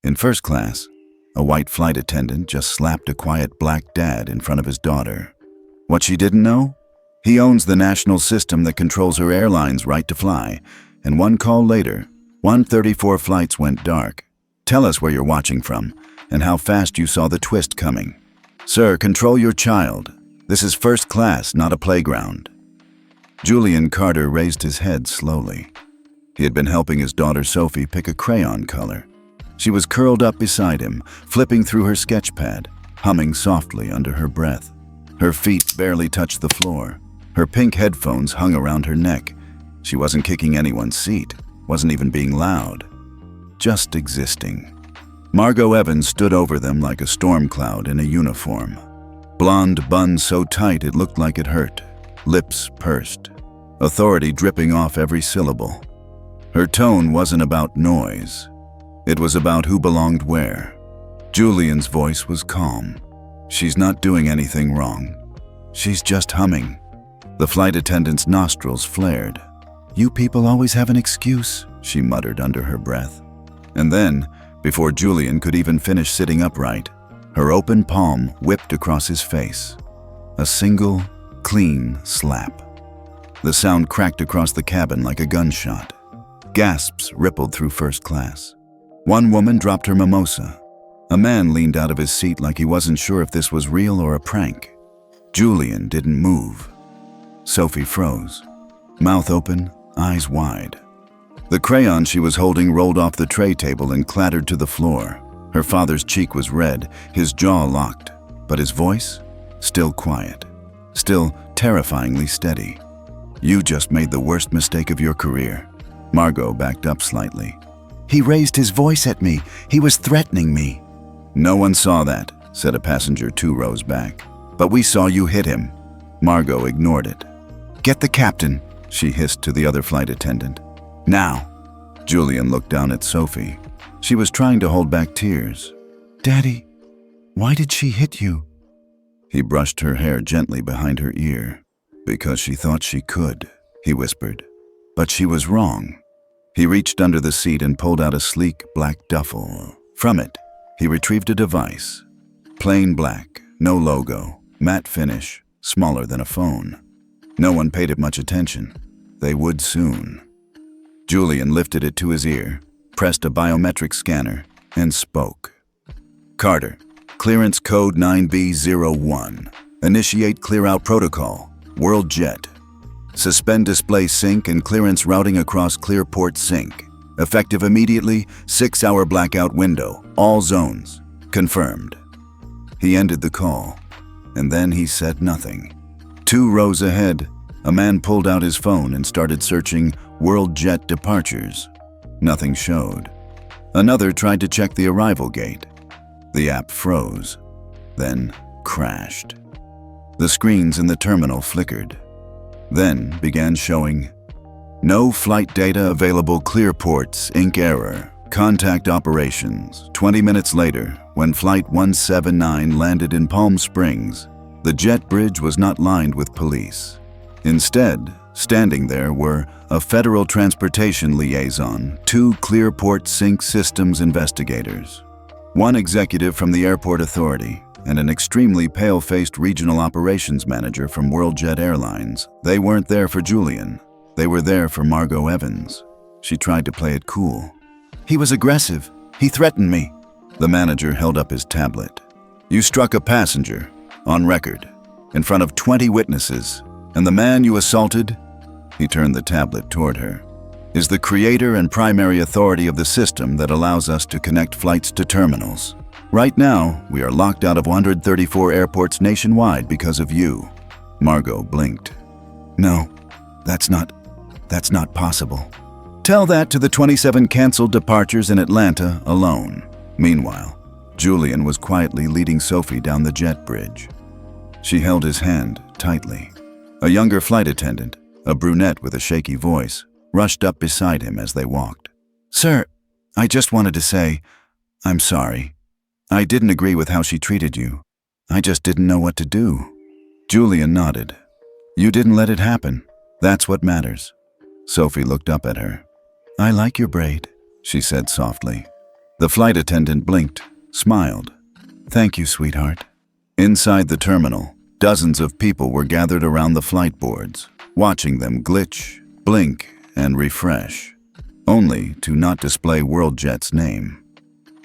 In first class, a white flight attendant just slapped a quiet black dad in front of his daughter. What she didn't know? He owns the national system that controls her airline's right to fly, and one call later, 134 flights went dark. Tell us where you're watching from and how fast you saw the twist coming. Sir, control your child. This is first class, not a playground. Julian Carter raised his head slowly. He had been helping his daughter Sophie pick a crayon color. She was curled up beside him, flipping through her sketch pad, humming softly under her breath. Her feet barely touched the floor. Her pink headphones hung around her neck. She wasn't kicking anyone's seat, wasn't even being loud. Just existing. Margot Evans stood over them like a storm cloud in a uniform. Blonde bun so tight it looked like it hurt. Lips pursed. Authority dripping off every syllable. Her tone wasn't about noise. It was about who belonged where. Julian's voice was calm. She's not doing anything wrong. She's just humming. The flight attendant's nostrils flared. "You people always have an excuse," she muttered under her breath. And then, before Julian could even finish sitting upright, her open palm whipped across his face. A single, clean slap. The sound cracked across the cabin like a gunshot. Gasps rippled through first class. One woman dropped her mimosa. A man leaned out of his seat like he wasn't sure if this was real or a prank. Julian didn't move. Sophie froze. Mouth open, eyes wide. The crayon she was holding rolled off the tray table and clattered to the floor. Her father's cheek was red, his jaw locked, but his voice? Still quiet. Still terrifyingly steady. "You just made the worst mistake of your career." Margot backed up slightly. "He raised his voice at me. He was threatening me." "No one saw that," said a passenger 2 rows back. "But we saw you hit him." Margot ignored it. "Get the captain," she hissed to the other flight attendant. "Now." Julian looked down at Sophie. She was trying to hold back tears. "Daddy, why did she hit you?" He brushed her hair gently behind her ear. "Because she thought she could," he whispered. But she was wrong. He reached under the seat and pulled out a sleek black duffel. From it, he retrieved a device. Plain black, no logo, matte finish, smaller than a phone. No one paid it much attention. They would soon. Julian lifted it to his ear, pressed a biometric scanner, and spoke. "Carter, clearance code 9B01. Initiate clear-out protocol. WorldJet. Suspend display sync and clearance routing across ClearPortSync. Effective immediately, 6-hour blackout window. All zones. Confirmed." He ended the call, and then he said nothing. 2 rows ahead, a man pulled out his phone and started searching WorldJet departures. Nothing showed. Another tried to check the arrival gate. The app froze, then crashed. The screens in the terminal flickered. Then began showing, "No flight data available, ClearPortSync error. Contact operations." 20 minutes later, when Flight 179 landed in Palm Springs, the jet bridge was not lined with police. Instead, standing there were a Federal Transportation Liaison, 2 ClearPortSync systems investigators, 1 executive from the airport authority, and an extremely pale-faced regional operations manager from WorldJet Airlines. They weren't there for Julian. They were there for Margot Evans. She tried to play it cool. "He was aggressive. He threatened me." The manager held up his tablet. "You struck a passenger, on record, in front of 20 witnesses, and the man you assaulted," he turned the tablet toward her, "is the creator and primary authority of the system that allows us to connect flights to terminals. Right now, we are locked out of 134 airports nationwide because of you." Margot blinked. "No, that's not possible." "Tell that to the 27 canceled departures in Atlanta alone." Meanwhile, Julian was quietly leading Sophie down the jet bridge. She held his hand tightly. A younger flight attendant, a brunette with a shaky voice, rushed up beside him as they walked. "Sir, I just wanted to say, I'm sorry. I didn't agree with how she treated you. I just didn't know what to do." Julian nodded. "You didn't let it happen. That's what matters." Sophie looked up at her. "I like your braid," she said softly. The flight attendant blinked, smiled. "Thank you, sweetheart." Inside the terminal, dozens of people were gathered around the flight boards, watching them glitch, blink, and refresh, only to not display WorldJet's name.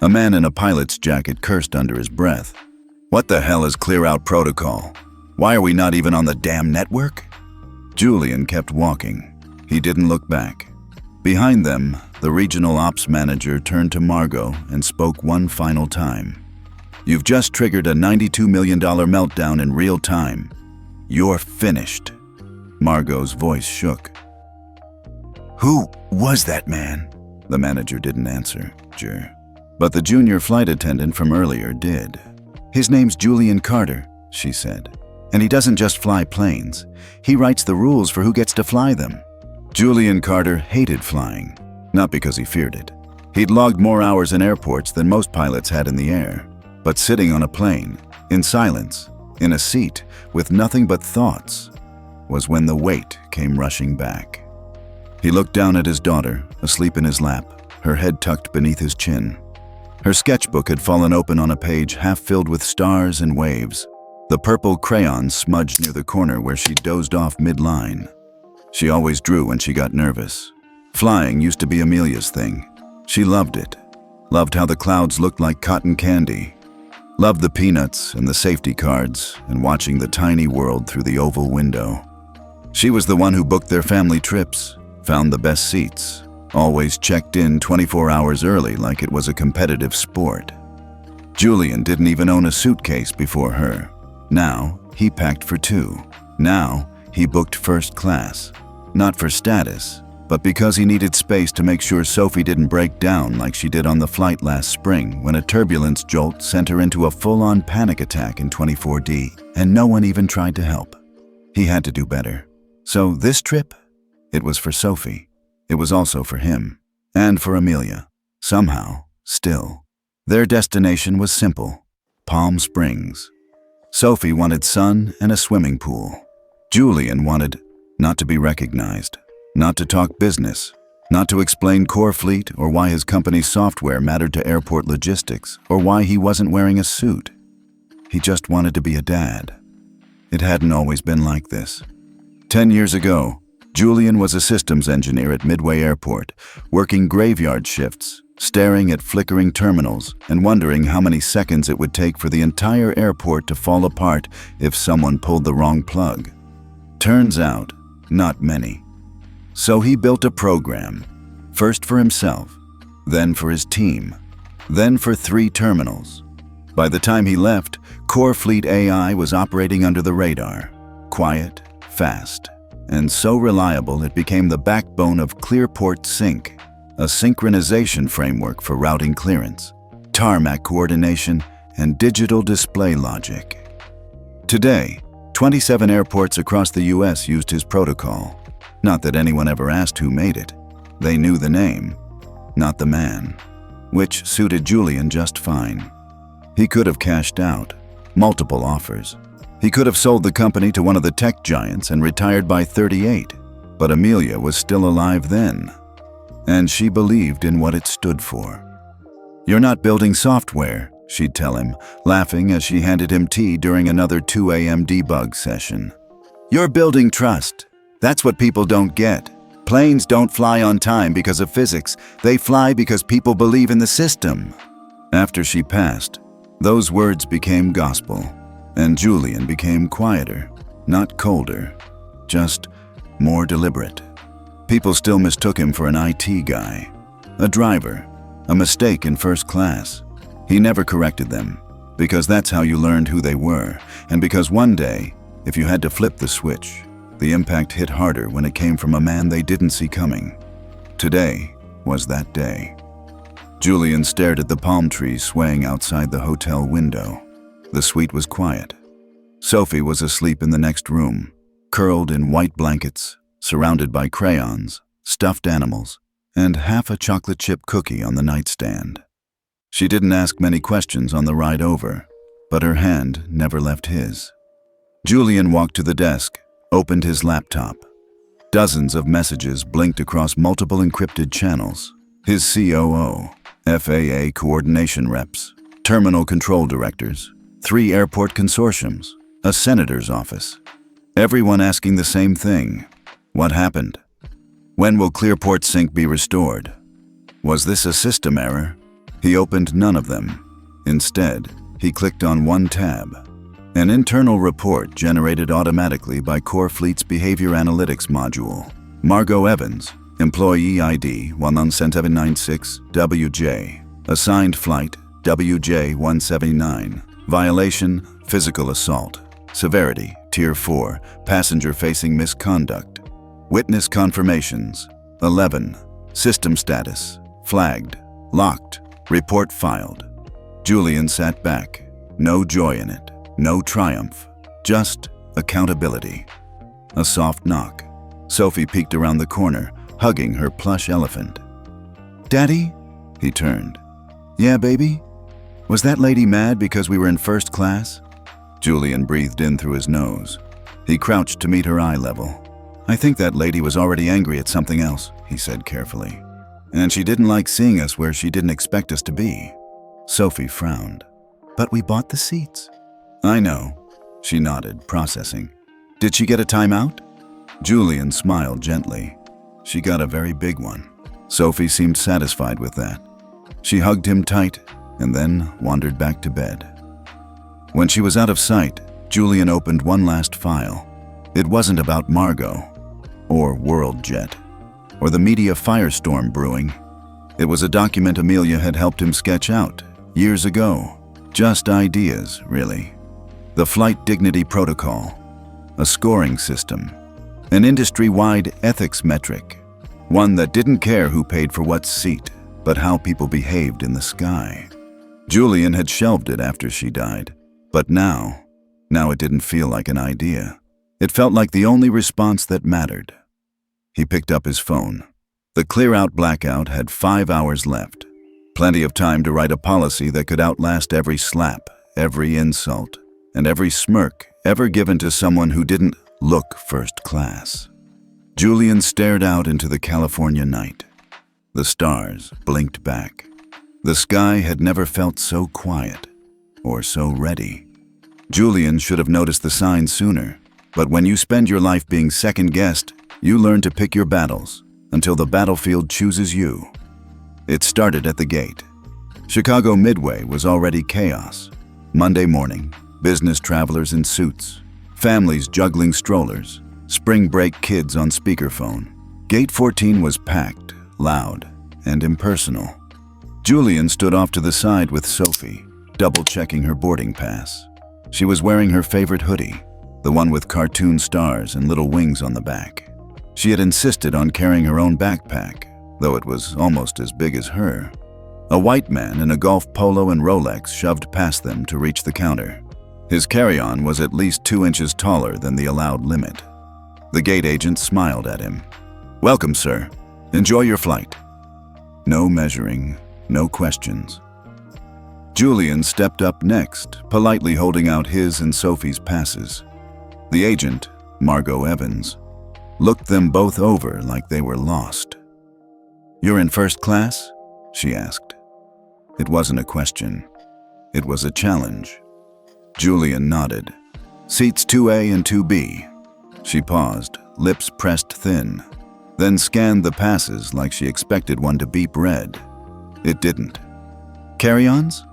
A man in a pilot's jacket cursed under his breath. "What the hell is Clear Out Protocol? Why are we not even on the damn network?" Julian kept walking. He didn't look back. Behind them, the regional ops manager turned to Margot and spoke one final time. "You've just triggered a $92 million meltdown in real time. You're finished." Margot's voice shook. "Who was that man?" The manager didn't answer. But the junior flight attendant from earlier did. "His name's Julian Carter," she said. "And he doesn't just fly planes. He writes the rules for who gets to fly them." Julian Carter hated flying, not because he feared it. He'd logged more hours in airports than most pilots had in the air. But sitting on a plane, in silence, in a seat, with nothing but thoughts, was when the weight came rushing back. He looked down at his daughter, asleep in his lap, her head tucked beneath his chin. Her sketchbook had fallen open on a page half filled with stars and waves, the purple crayon smudged near the corner where she dozed off mid-line. She always drew when she got nervous. Flying used to be Amelia's thing. She loved it, loved how the clouds looked like cotton candy, loved the peanuts and the safety cards and watching the tiny world through the oval window. She was the one who booked their family trips, found the best seats, always checked in 24 hours early like it was a competitive sport. Julian didn't even own a suitcase before her. Now, he packed for two. Now, he booked first class. Not for status, but because he needed space to make sure Sophie didn't break down like she did on the flight last spring when a turbulence jolt sent her into a full-on panic attack in 24D, and no one even tried to help. He had to do better. So this trip, it was for Sophie. It was also for him. And for Amelia. Somehow, still. Their destination was simple. Palm Springs. Sophie wanted sun and a swimming pool. Julian wanted not to be recognized, not to talk business, not to explain Core Fleet or why his company's software mattered to airport logistics or why he wasn't wearing a suit. He just wanted to be a dad. It hadn't always been like this. 10 years ago, Julian was a systems engineer at Midway Airport, working graveyard shifts, staring at flickering terminals and wondering how many seconds it would take for the entire airport to fall apart if someone pulled the wrong plug. Turns out, not many. So he built a program, first for himself, then for his team, then for 3 terminals. By the time he left, Core Fleet AI was operating under the radar, quiet, fast, and so reliable it became the backbone of ClearPortSync, a synchronization framework for routing clearance, tarmac coordination, and digital display logic. Today, 27 airports across the US used his protocol. Not that anyone ever asked who made it. They knew the name, not the man, which suited Julian just fine. He could have cashed out, multiple offers. He could have sold the company to one of the tech giants and retired by 38, but Amelia was still alive then, and she believed in what it stood for. "You're not building software," she'd tell him, laughing as she handed him tea during another 2 a.m. debug session. "You're building trust. That's what people don't get. Planes don't fly on time because of physics. They fly because people believe in the system." After she passed, those words became gospel, and Julian became quieter, not colder, just more deliberate. People still mistook him for an IT guy, a driver, a mistake in first class. He never corrected them, because that's how you learned who they were, and because one day, if you had to flip the switch, the impact hit harder when it came from a man they didn't see coming. Today was that day. Julian stared at the palm trees swaying outside the hotel window. The suite was quiet. Sophie was asleep in the next room, curled in white blankets, surrounded by crayons, stuffed animals, and half a chocolate chip cookie on the nightstand. She didn't ask many questions on the ride over, but her hand never left his. Julian walked to the desk, opened his laptop. Dozens of messages blinked across multiple encrypted channels. His COO, FAA coordination reps, terminal control directors, 3 airport consortiums, a senator's office. Everyone asking the same thing. What happened? When will ClearPortSync be restored? Was this a system error? He opened none of them. Instead, he clicked on one tab. An internal report generated automatically by Core Fleet's Behavior Analytics module. Margot Evans, Employee ID 11796WJ, Assigned Flight WJ179, Violation, Physical Assault, Severity, Tier 4, Passenger-Facing Misconduct, Witness Confirmations, 11, System Status, Flagged, Locked, Report Filed. Julian sat back, no joy in it, no triumph, just accountability. A soft knock. Sophie peeked around the corner, hugging her plush elephant. "Daddy?" He turned. "Yeah, baby? Was that lady mad because we were in first class?" Julian breathed in through his nose. He crouched to meet her eye level. "I think that lady was already angry at something else," he said carefully. "And she didn't like seeing us where she didn't expect us to be." Sophie frowned. "But we bought the seats." "I know," she nodded, processing. "Did she get a timeout?" Julian smiled gently. "She got a very big one." Sophie seemed satisfied with that. She hugged him tight and then wandered back to bed. When she was out of sight, Julian opened one last file. It wasn't about Margot, or WorldJet, or the media firestorm brewing. It was a document Amelia had helped him sketch out years ago. Just ideas, really. The Flight Dignity Protocol, a scoring system, an industry-wide ethics metric, one that didn't care who paid for what seat, but how people behaved in the sky. Julian had shelved it after she died, but now it didn't feel like an idea. It felt like the only response that mattered. He picked up his phone. The clear-out Blackout had 5 hours left. Plenty of time to write a policy that could outlast every slap, every insult, and every smirk ever given to someone who didn't look first class. Julian stared out into the California night. The stars blinked back. The sky had never felt so quiet or so ready. Julian should have noticed the signs sooner, but when you spend your life being second-guessed, you learn to pick your battles until the battlefield chooses you. It started at the gate. Chicago Midway was already chaos. Monday morning, business travelers in suits, families juggling strollers, spring break kids on speakerphone. Gate 14 was packed, loud, and impersonal. Julian stood off to the side with Sophie, double-checking her boarding pass. She was wearing her favorite hoodie, the one with cartoon stars and little wings on the back. She had insisted on carrying her own backpack, though it was almost as big as her. A white man in a golf polo and Rolex shoved past them to reach the counter. His carry-on was at least 2 inches taller than the allowed limit. The gate agent smiled at him. "Welcome, sir. Enjoy your flight." No measuring, no questions. Julian stepped up next, politely holding out his and Sophie's passes. The agent, Margot Evans, looked them both over like they were lost. "You're in first class?" she asked. It wasn't a question. It was a challenge. Julian nodded. "Seats 2A and 2B. She paused, lips pressed thin, then scanned the passes like she expected one to beep red. It didn't. "Carry-ons?"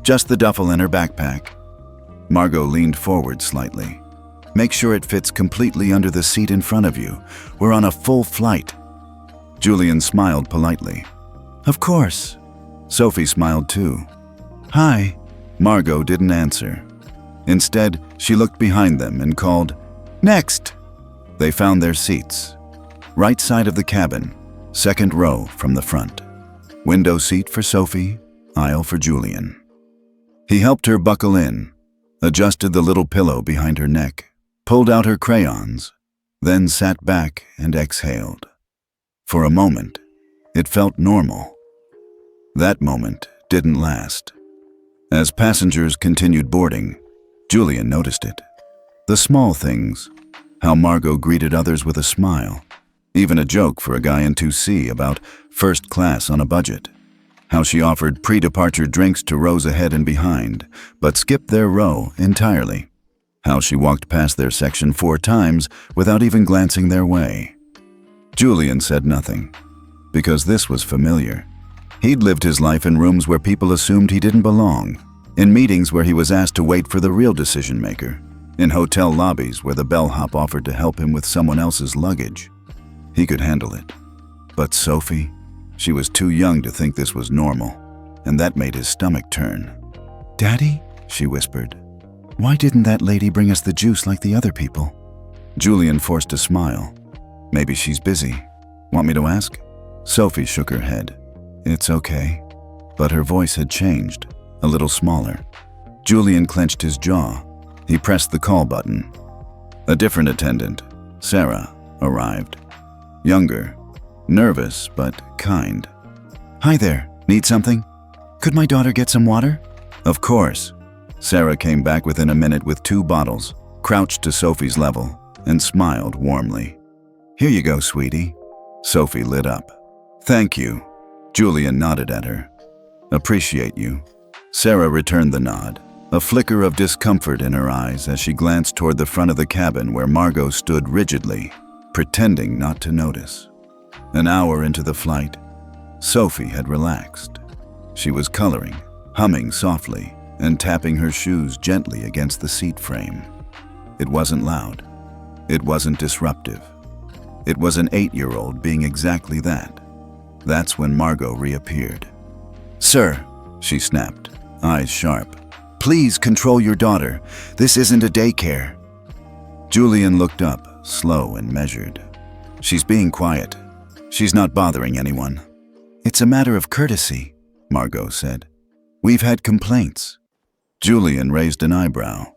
"Just the duffel and her backpack." Margot leaned forward slightly. "Make sure it fits completely under the seat in front of you. We're on a full flight." Julian smiled politely. "Of course." Sophie smiled too. "Hi." Margot didn't answer. Instead, she looked behind them and called, "Next!" They found their seats. Right side of the cabin, second row from the front. Window seat for Sophie, aisle for Julian. He helped her buckle in, adjusted the little pillow behind her neck, pulled out her crayons, then sat back and exhaled. For a moment, it felt normal. That moment didn't last. As passengers continued boarding, Julian noticed it. The small things, how Margot greeted others with a smile, even a joke for a guy in 2C about first class on a budget. How she offered pre-departure drinks to rows ahead and behind, but skipped their row entirely. How she walked past their section 4 times without even glancing their way. Julian said nothing, because this was familiar. He'd lived his life in rooms where people assumed he didn't belong, in meetings where he was asked to wait for the real decision maker, in hotel lobbies where the bellhop offered to help him with someone else's luggage. He could handle it. But Sophie, she was too young to think this was normal, and that made his stomach turn. "Daddy," she whispered, "why didn't that lady bring us the juice like the other people?" Julian forced a smile. "Maybe she's busy. Want me to ask?" Sophie shook her head. "It's okay." But her voice had changed, a little smaller. Julian clenched his jaw. He pressed the call button. A different attendant, Sarah, arrived. Younger, nervous but kind. "Hi there, need something? Could my daughter get some water?" "Of course." Sarah came back within a minute with 2 bottles, crouched to Sophie's level, and smiled warmly. "Here you go, sweetie." Sophie lit up. "Thank you." Julian nodded at her. "Appreciate you." Sarah returned the nod, a flicker of discomfort in her eyes as she glanced toward the front of the cabin where Margot stood rigidly, pretending not to notice. An hour into the flight, Sophie had relaxed. She was coloring, humming softly, and tapping her shoes gently against the seat frame. It wasn't loud. It wasn't disruptive. It was an 8-year-old being exactly that. That's when Margot reappeared. "Sir," she snapped, eyes sharp, "please control your daughter. This isn't a daycare." Julian looked up, slow and measured. "She's being quiet. She's not bothering anyone." "It's a matter of courtesy," Margot said. "We've had complaints." Julian raised an eyebrow.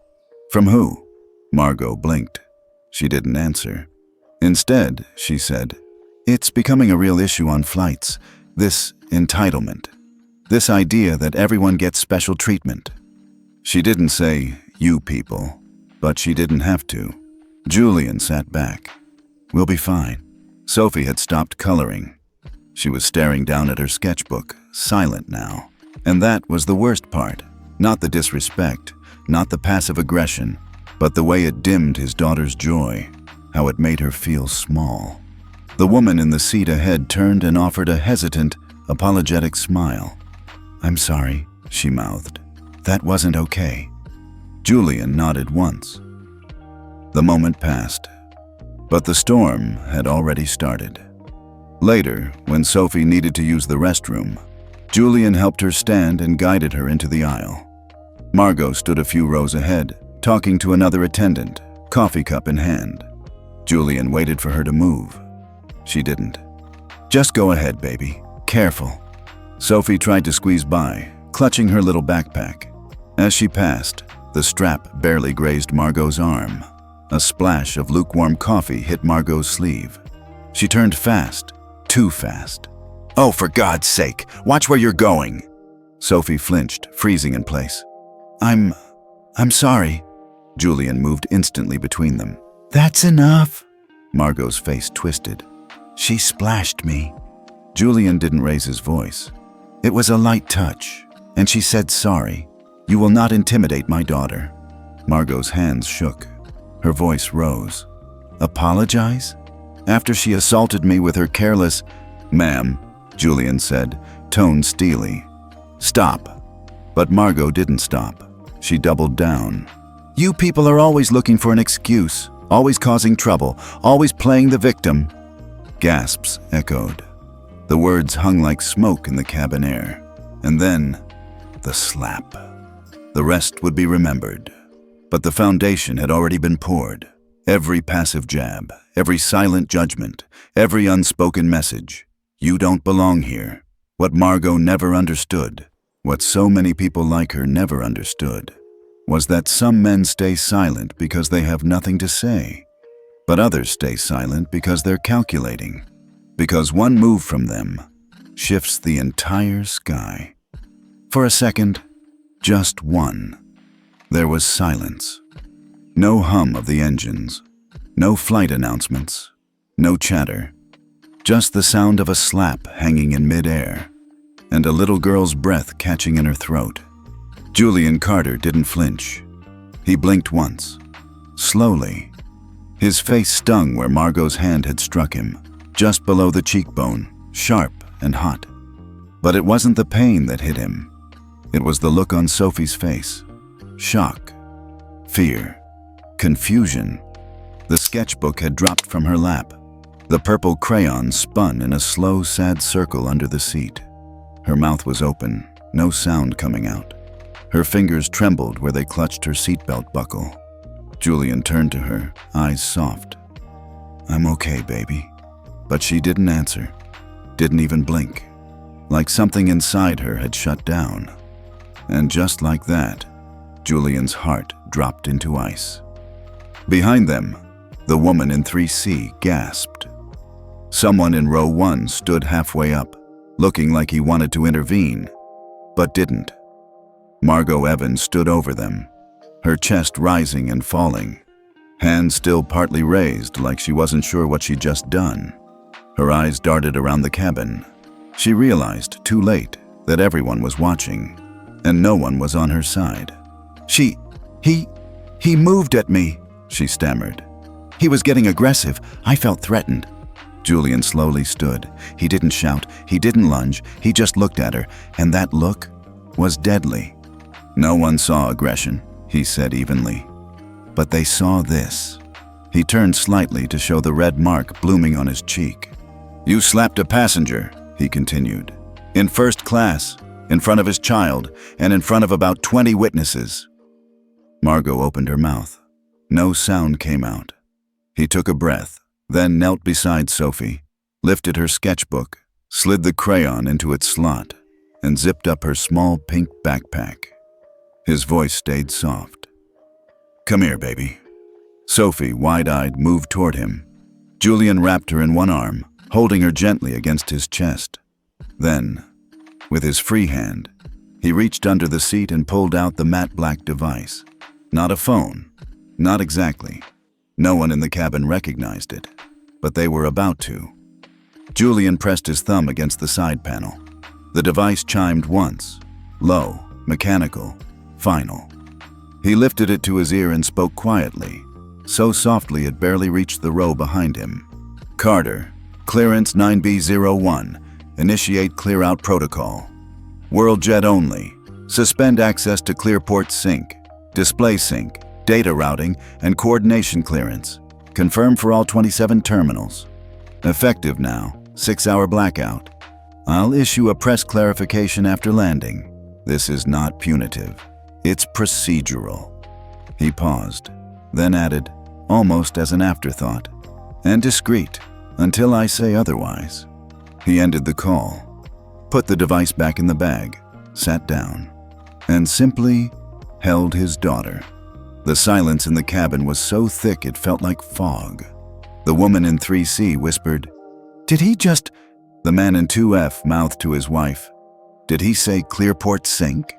"From who?" Margot blinked. She didn't answer. Instead, she said, "It's becoming a real issue on flights, this entitlement, this idea that everyone gets special treatment." She didn't say, "you people," but she didn't have to. Julian sat back. "We'll be fine." Sophie had stopped coloring. She was staring down at her sketchbook, silent now. And that was the worst part. Not the disrespect, not the passive aggression, but the way it dimmed his daughter's joy, how it made her feel small. The woman in the seat ahead turned and offered a hesitant, apologetic smile. "I'm sorry," she mouthed. "That wasn't okay." Julian nodded once. The moment passed, but the storm had already started. Later, when Sophie needed to use the restroom, Julian helped her stand and guided her into the aisle. Margot stood a few rows ahead, talking to another attendant, coffee cup in hand. Julian waited for her to move. She didn't. "Just go ahead, baby. Careful." Sophie tried to squeeze by, clutching her little backpack. As she passed, the strap barely grazed Margot's arm. A splash of lukewarm coffee hit Margot's sleeve. She turned fast, too fast. "Oh, for God's sake, watch where you're going!" Sophie flinched, freezing in place. I'm sorry." Julian moved instantly between them. "That's enough." Margot's face twisted. "She splashed me." Julian didn't raise his voice. "It was a light touch, and she said sorry. You will not intimidate my daughter." Margot's hands shook. Her voice rose. "Apologize? After she assaulted me with her careless—" "Ma'am," Julian said, tone steely. "Stop." But Margot didn't stop. She doubled down. "You people are always looking for an excuse, always causing trouble, always playing the victim." Gasps echoed. The words hung like smoke in the cabin air. And then, the slap. The rest would be remembered. But the foundation had already been poured. Every passive jab, every silent judgment, every unspoken message. You don't belong here. What Margot never understood, what so many people like her never understood, was that some men stay silent because they have nothing to say. But others stay silent because they're calculating. Because one move from them shifts the entire sky. For a second, just one, there was silence. No hum of the engines, no flight announcements, no chatter. Just the sound of a slap hanging in midair. and a little girl's breath catching in her throat. Julian Carter didn't flinch. He blinked once, slowly. His face stung where Margot's hand had struck him, just below the cheekbone, sharp and hot. But it wasn't the pain that hit him. It was the look on Sophie's face. Shock, fear, confusion. The sketchbook had dropped from her lap. The purple crayon spun in a slow, sad circle under the seat. Her mouth was open, no sound coming out. Her fingers trembled where they clutched her seatbelt buckle. Julian turned to her, eyes soft. "I'm okay, baby." But she didn't answer, didn't even blink, like something inside her had shut down. And just like that, Julian's heart dropped into ice. Behind them, the woman in 3C gasped. Someone in row 1 stood halfway up, looking like he wanted to intervene, but didn't. Margot Evans stood over them, her chest rising and falling, hands still partly raised like she wasn't sure what she'd just done. Her eyes darted around the cabin. She realized, too late, that everyone was watching, and no one was on her side. He moved at me," she stammered. "He was getting aggressive. I felt threatened." Julian slowly stood. He didn't shout, he didn't lunge, he just looked at her, and that look was deadly. "No one saw aggression," he said evenly. "But they saw this." He turned slightly to show the red mark blooming on his cheek. "You slapped a passenger," he continued. "In first class, in front of his child, and in front of about 20 witnesses." Margot opened her mouth. No sound came out. He took a breath, then knelt beside Sophie, lifted her sketchbook, slid the crayon into its slot, and zipped up her small pink backpack. His voice stayed soft. "Come here, baby." Sophie, wide-eyed, moved toward him. Julian wrapped her in one arm, holding her gently against his chest. Then, with his free hand, he reached under the seat and pulled out the matte black device. Not a phone. Not exactly. No one in the cabin recognized it, but they were about to. Julian pressed his thumb against the side panel. The device chimed once, low, mechanical, final. He lifted it to his ear and spoke quietly, so softly it barely reached the row behind him. "Carter, clearance 9B01, initiate clear-out protocol. WorldJet only, suspend access to ClearPortSync, display sync, data routing, and coordination clearance. Confirm for all 27 terminals. Effective now, 6-hour blackout. I'll issue a press clarification after landing. This is not punitive. It's procedural." He paused, then added, almost as an afterthought, "and discreet, until I say otherwise." He ended the call, put the device back in the bag, sat down, and simply held his daughter. The silence in the cabin was so thick it felt like fog. The woman in 3C whispered, "Did he just—" The man in 2F mouthed to his wife, "Did he say ClearPortSync?"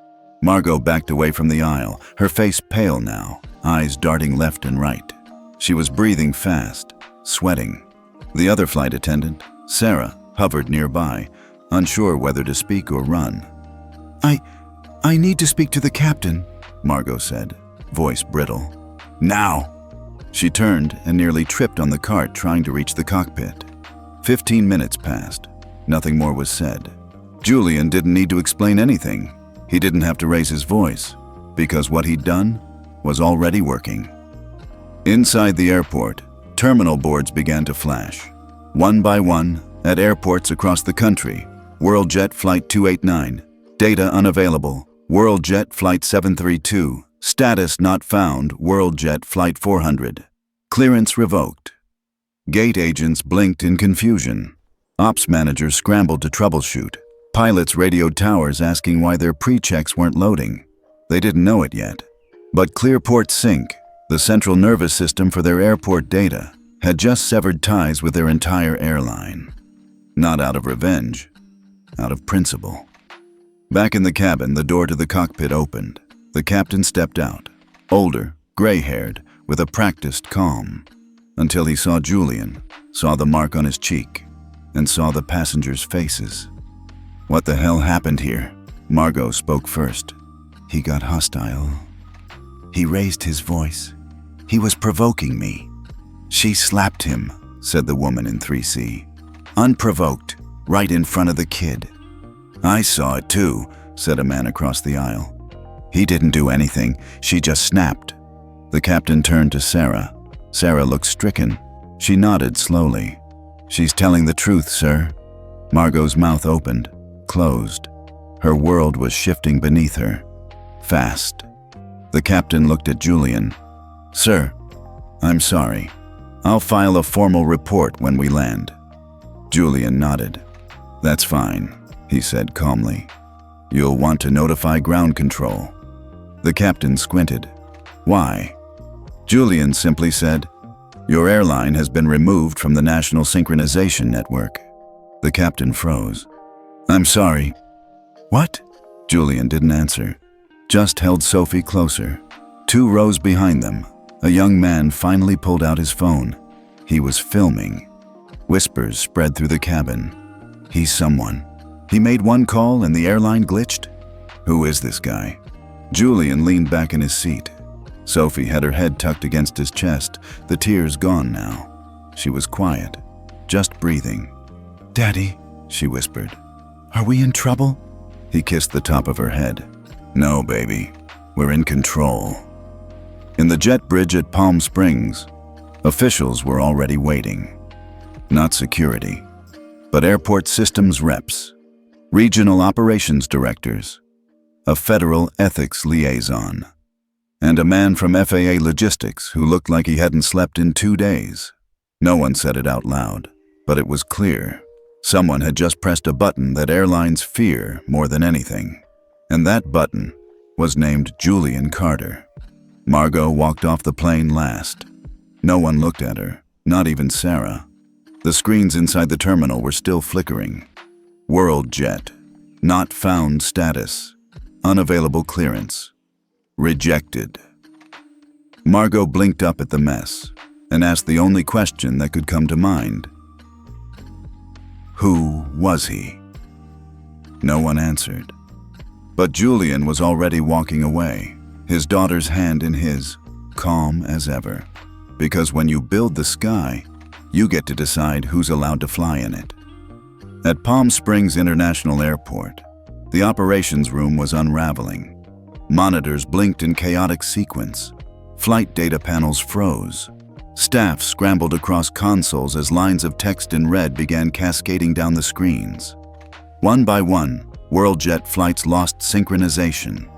Margot backed away from the aisle, her face pale now, eyes darting left and right. She was breathing fast, sweating. The other flight attendant, Sarah, hovered nearby, unsure whether to speak or run. I need to speak to the captain," Margot said, voice brittle. "Now!" She turned and nearly tripped on the cart trying to reach the cockpit. 15 minutes passed. Nothing more was said. Julian didn't need to explain anything. He didn't have to raise his voice, because what he'd done was already working. Inside the airport, terminal boards began to flash. One by one, at airports across the country, WorldJet Flight 289, data unavailable, WorldJet Flight 732, status not found, WorldJet Flight 400, clearance revoked. Gate agents blinked in confusion. Ops managers scrambled to troubleshoot. Pilots radioed towers asking why their pre-checks weren't loading. They didn't know it yet. But ClearPortSync, the central nervous system for their airport data, had just severed ties with their entire airline. Not out of revenge, out of principle. Back in the cabin, the door to the cockpit opened. The captain stepped out, older, gray-haired, with a practiced calm, until he saw Julian, saw the mark on his cheek, and saw the passengers' faces. What the hell happened here? Margot spoke first. He got hostile. He raised his voice. He was provoking me. She slapped him, said the woman in 3C. Unprovoked, right in front of the kid. I saw it too, said a man across the aisle. He didn't do anything, she just snapped. The captain turned to Sarah. Sarah looked stricken. She nodded slowly. She's telling the truth, sir. Margot's mouth opened, closed. Her world was shifting beneath her. Fast. The captain looked at Julian. Sir, I'm sorry. I'll file a formal report when we land. Julian nodded. That's fine, he said calmly. You'll want to notify ground control. The captain squinted. Why? Julian simply said, Your airline has been removed from the National Synchronization Network. The captain froze. I'm sorry. What? Julian didn't answer, just held Sophie closer. 2 rows behind them, a young man finally pulled out his phone. He was filming. Whispers spread through the cabin. He's someone. He made one call and the airline glitched? Who is this guy? Julian leaned back in his seat. Sophie had her head tucked against his chest, the tears gone now. She was quiet, just breathing. Daddy, she whispered. Are we in trouble? He kissed the top of her head. No, baby. We're in control. In the jet bridge at Palm Springs, officials were already waiting. Not security, but airport systems reps, regional operations directors, a federal ethics liaison, and a man from FAA logistics who looked like he hadn't slept in 2 days. No one said it out loud, but it was clear. Someone had just pressed a button that airlines fear more than anything. And that button was named Julian Carter. Margot walked off the plane last. No one looked at her, not even Sarah. The screens inside the terminal were still flickering. WorldJet. Not found status. Unavailable clearance. Rejected. Margot blinked up at the mess and asked the only question that could come to mind. Who was he? No one answered. But Julian was already walking away, his daughter's hand in his, calm as ever. Because when you build the sky, you get to decide who's allowed to fly in it. At Palm Springs International Airport, the operations room was unraveling. Monitors blinked in chaotic sequence. Flight data panels froze. Staff scrambled across consoles as lines of text in red began cascading down the screens. One by one, WorldJet flights lost synchronization.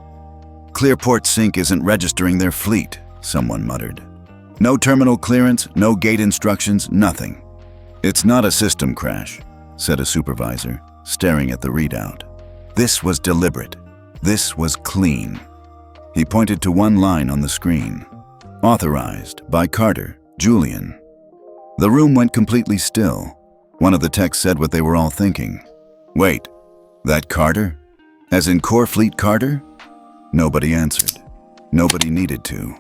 ClearPortSync isn't registering their fleet, someone muttered. No terminal clearance, no gate instructions, nothing. It's not a system crash, said a supervisor, staring at the readout. This was deliberate. This was clean. He pointed to one line on the screen. Authorized by Carter, Julian. The room went completely still. One of the techs said what they were all thinking. Wait, that Carter? As in Core Fleet Carter? Nobody answered. Nobody needed to.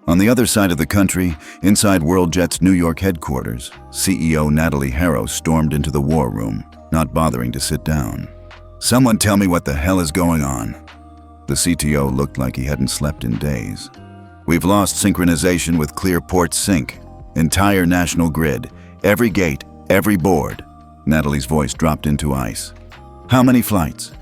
On the other side of the country, inside WorldJet's New York headquarters, CEO Natalie Harrow stormed into the war room, not bothering to sit down. Someone tell me what the hell is going on. The CTO looked like he hadn't slept in days. We've lost synchronization with ClearPortSync. Entire national grid. Every gate, every board. Natalie's voice dropped into ice. How many flights?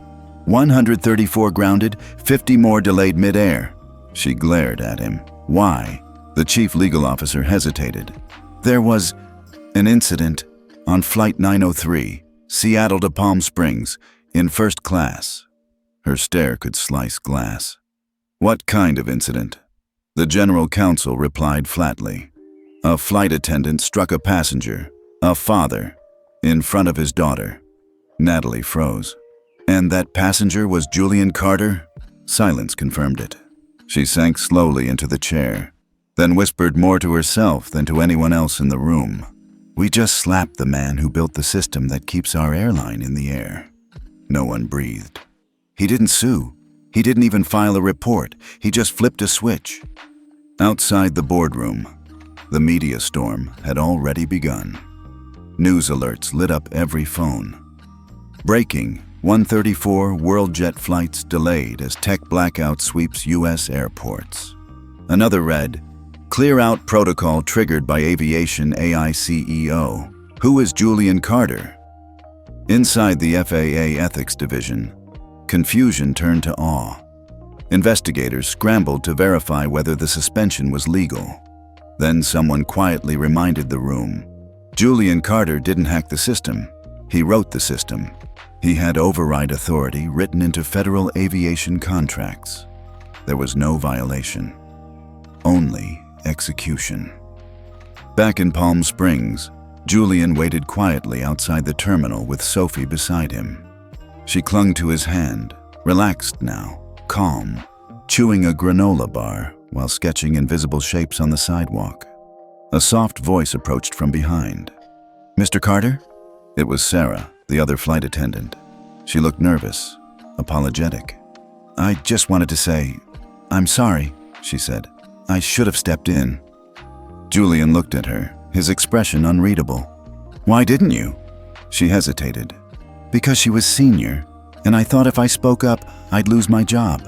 134 grounded, 50 more delayed mid-air. She glared at him. Why? The chief legal officer hesitated. There was an incident on Flight 903, Seattle to Palm Springs, in first class. Her stare could slice glass. What kind of incident? The general counsel replied flatly. A flight attendant struck a passenger, a father, in front of his daughter. Natalie froze. And that passenger was Julian Carter? Silence confirmed it. She sank slowly into the chair, then whispered more to herself than to anyone else in the room. We just slapped the man who built the system that keeps our airline in the air. No one breathed. He didn't sue. He didn't even file a report. He just flipped a switch. Outside the boardroom, the media storm had already begun. News alerts lit up every phone. Breaking, 134 WorldJet flights delayed as tech blackout sweeps U.S. airports. Another read, clear out protocol triggered by aviation AI CEO. Who is Julian Carter? Inside the FAA Ethics Division, confusion turned to awe. Investigators scrambled to verify whether the suspension was legal. Then someone quietly reminded the room. Julian Carter didn't hack the system. He wrote the system. He had override authority written into federal aviation contracts. There was no violation, only execution. Back in Palm Springs, Julian waited quietly outside the terminal with Sophie beside him. She clung to his hand, relaxed now, calm, chewing a granola bar while sketching invisible shapes on the sidewalk. A soft voice approached from behind. "Mr. Carter?" It was Sarah, the other flight attendant. She looked nervous, apologetic. "I just wanted to say, I'm sorry," she said. "I should have stepped in." Julian looked at her, his expression unreadable. "Why didn't you?" She hesitated. "Because she was senior, and I thought if I spoke up, I'd lose my job."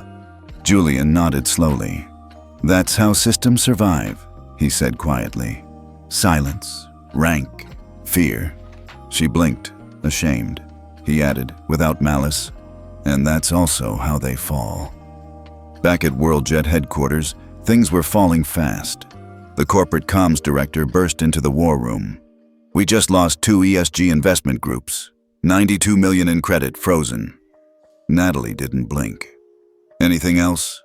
Julian nodded slowly. "That's how systems survive," he said quietly. "Silence, rank, fear." She blinked, ashamed. He added, without malice, "And that's also how they fall." Back at WorldJet headquarters, things were falling fast. The corporate comms director burst into the war room. "We just lost 2 ESG investment groups. 92 million in credit frozen." Natalie didn't blink. "Anything else?"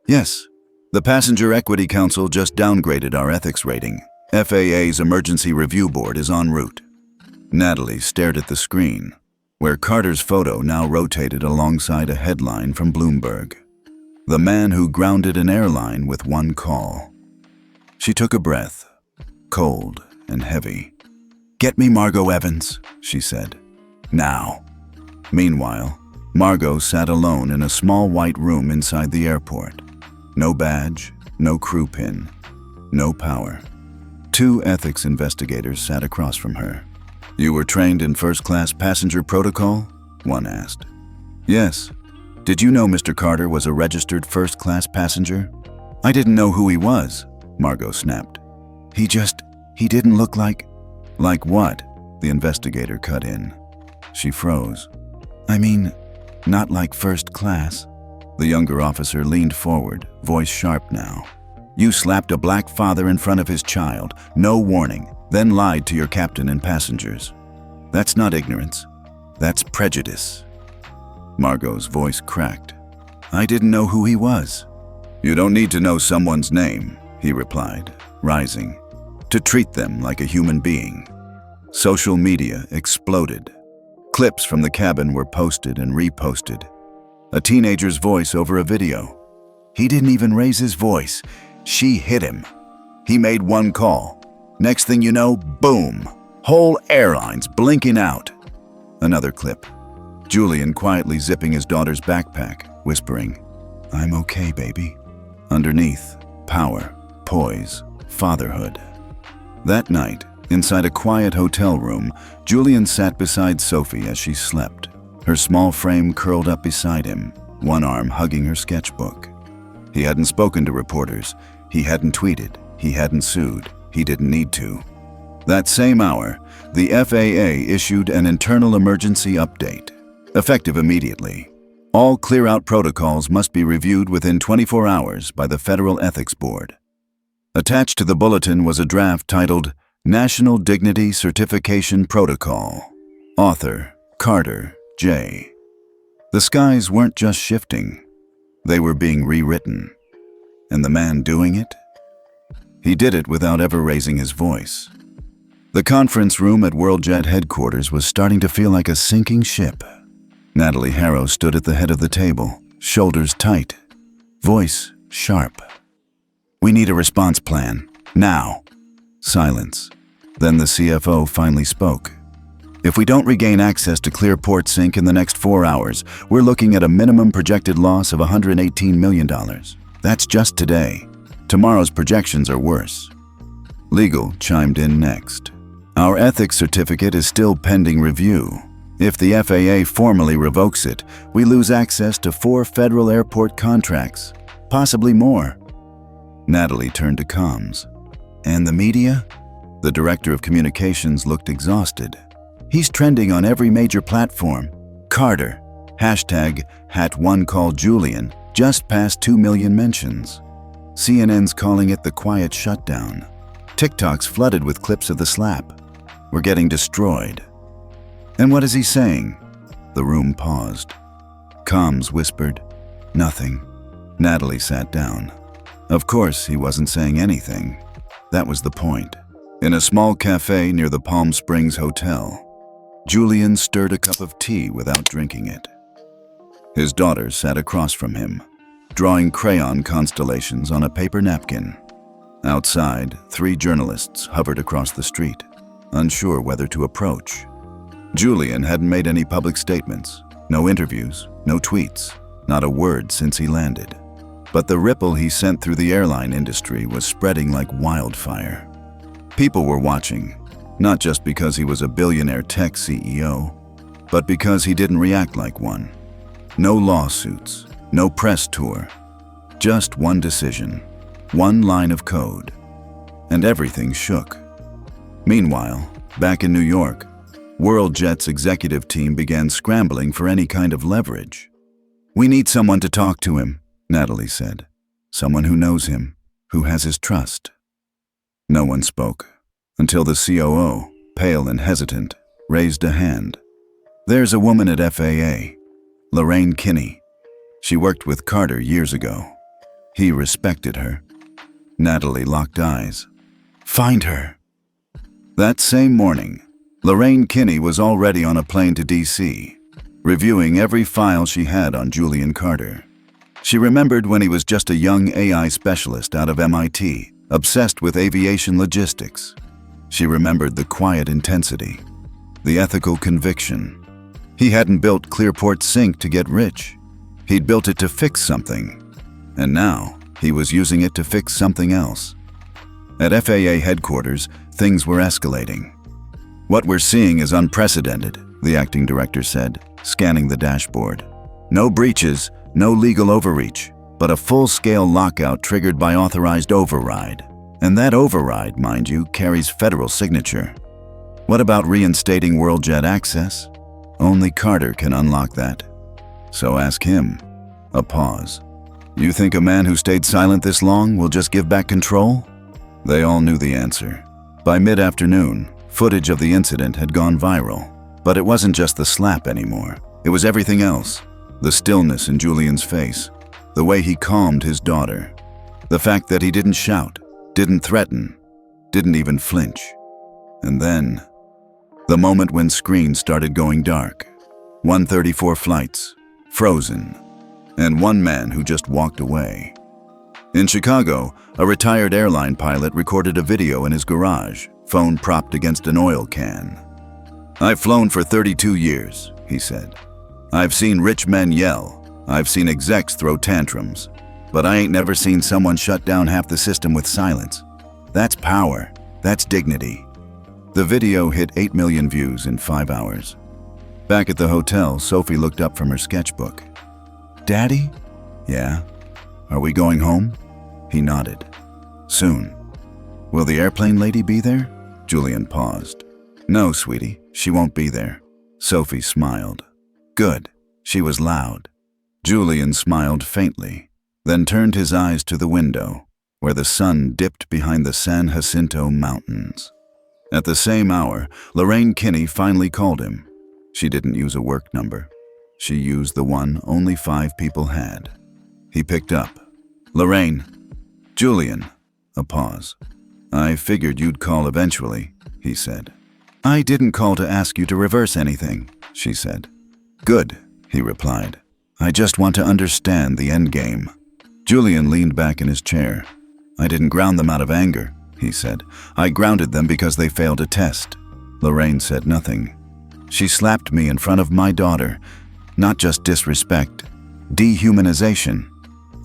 "Yes. The Passenger Equity Council just downgraded our ethics rating. FAA's Emergency Review Board is en route." Natalie stared at the screen, where Carter's photo now rotated alongside a headline from Bloomberg. "The man who grounded an airline with one call." She took a breath, cold and heavy. "Get me Margot Evans," she said. "Now." Meanwhile, Margot sat alone in a small white room inside the airport. No badge, no crew pin, no power. 2 ethics investigators sat across from her. "You were trained in first-class passenger protocol?" one asked. "Yes. Did you know Mr. Carter was a registered first-class passenger?" "I didn't know who he was," Margot snapped. He didn't look like..." "Like what?" the investigator cut in. She froze. "I mean, not like first class." The younger officer leaned forward, voice sharp now. "You slapped a black father in front of his child, no warning, then lied to your captain and passengers. That's not ignorance. That's prejudice." Margot's voice cracked. "I didn't know who he was." "You don't need to know someone's name," he replied, rising, "to treat them like a human being." Social media exploded. Clips from the cabin were posted and reposted. A teenager's voice over a video. "He didn't even raise his voice. She hit him. He made one call. Next thing you know, boom! Whole airlines blinking out." Another clip. Julian quietly zipping his daughter's backpack, whispering, "I'm okay, baby." Underneath, power, poise, fatherhood. That night, inside a quiet hotel room, Julian sat beside Sophie as she slept, her small frame curled up beside him, one arm hugging her sketchbook. He hadn't spoken to reporters. He hadn't tweeted. He hadn't sued. He didn't need to. That same hour, the FAA issued an internal emergency update, effective immediately. All clear-out protocols must be reviewed within 24 hours by the Federal Ethics Board. Attached to the bulletin was a draft titled National Dignity Certification Protocol. Author, Carter J. The skies weren't just shifting. They were being rewritten. And the man doing it? He did it without ever raising his voice. The conference room at WorldJet headquarters was starting to feel like a sinking ship. Natalie Harrow stood at the head of the table, shoulders tight, voice sharp. "We need a response plan, now." Silence. Then the CFO finally spoke. "If we don't regain access to ClearPortSync in the next 4 hours, we're looking at a minimum projected loss of $118 million. That's just today. Tomorrow's projections are worse." Legal chimed in next. "Our ethics certificate is still pending review." If the FAA formally revokes it, we lose access to 4 federal airport contracts, possibly more. Natalie turned to comms. And the media? The director of communications looked exhausted. He's trending on every major platform. Carter, #@1callJulian, just passed 2 million mentions. CNN's calling it the quiet shutdown. TikTok's flooded with clips of the slap. We're getting destroyed. And what is he saying? The room paused. Comms whispered, "Nothing." Natalie sat down. Of course, he wasn't saying anything. That was the point. In a small cafe near the Palm Springs Hotel, Julian stirred a cup of tea without drinking it. His daughter sat across from him, drawing crayon constellations on a paper napkin. Outside, 3 journalists hovered across the street, unsure whether to approach. Julian hadn't made any public statements, no interviews, no tweets, not a word since he landed. But the ripple he sent through the airline industry was spreading like wildfire. People were watching, not just because he was a billionaire tech CEO, but because he didn't react like one. No lawsuits, no press tour, just one decision, one line of code, and everything shook. Meanwhile, back in New York, WorldJet's executive team began scrambling for any kind of leverage. "We need someone to talk to him," Natalie said. "Someone who knows him, who has his trust." No one spoke, until the COO, pale and hesitant, raised a hand. "There's a woman at FAA, Lorraine Kinney. She worked with Carter years ago. He respected her." Natalie locked eyes. "Find her." That same morning, Lorraine Kinney was already on a plane to DC, reviewing every file she had on Julian Carter. She remembered when he was just a young AI specialist out of MIT, obsessed with aviation logistics. She remembered the quiet intensity, the ethical conviction. He hadn't built ClearPortSync to get rich. He'd built it to fix something. And now, he was using it to fix something else. At FAA headquarters, things were escalating. "What we're seeing is unprecedented," the acting director said, scanning the dashboard. "No breaches, no legal overreach, but a full-scale lockout triggered by authorized override. And that override, mind you, carries federal signature. What about reinstating WorldJet access? Only Carter can unlock that. So ask him." A pause. "You think a man who stayed silent this long will just give back control?" They all knew the answer. By mid-afternoon, footage of the incident had gone viral. But it wasn't just the slap anymore. It was everything else. The stillness in Julian's face, the way he calmed his daughter, the fact that he didn't shout, didn't threaten, didn't even flinch. And then, the moment when screens started going dark. 134 flights, frozen, and one man who just walked away. In Chicago, a retired airline pilot recorded a video in his garage, phone propped against an oil can. "I've flown for 32 years, he said. "I've seen rich men yell. I've seen execs throw tantrums. But I ain't never seen someone shut down half the system with silence. That's power. That's dignity." The video hit 8 million views in 5 hours. Back at the hotel, Sophie looked up from her sketchbook. "Daddy?" "Yeah." "Are we going home?" He nodded. "Soon." "Will the airplane lady be there?" Julian paused. "No, sweetie, she won't be there." Sophie smiled. "Good." She was loud. Julian smiled faintly, then turned his eyes to the window, where the sun dipped behind the San Jacinto Mountains. At the same hour, Lorraine Kinney finally called him. She didn't use a work number. She used the one only 5 people had. He picked up. "Lorraine." "Julian." A pause. "I figured you'd call eventually," he said. "I didn't call to ask you to reverse anything," she said. "Good," he replied. "I just want to understand the endgame." Julian leaned back in his chair. "I didn't ground them out of anger," he said. "I grounded them because they failed a test." Lorraine said nothing. "She slapped me in front of my daughter. Not just disrespect, dehumanization.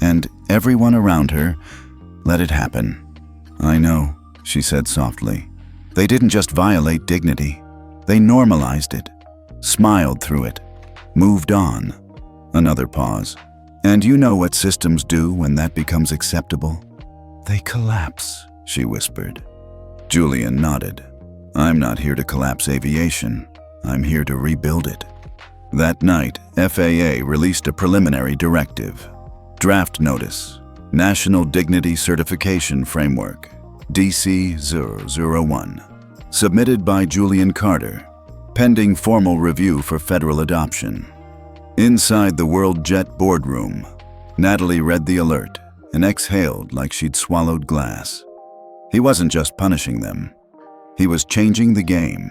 And everyone around her let it happen." "I know," she said softly. "They didn't just violate dignity. They normalized it. smiled through it, moved on. Another pause. And you know what systems do when that becomes acceptable? They collapse, she whispered. Julian nodded. I'm not here to collapse aviation. I'm here to rebuild it. That night, FAA released a preliminary directive. Draft Notice, National Dignity Certification Framework, DC-001, submitted by Julian Carter, pending formal review for federal adoption. Inside the WorldJet boardroom, Natalie read the alert and exhaled like she'd swallowed glass. He wasn't just punishing them. He was changing the game.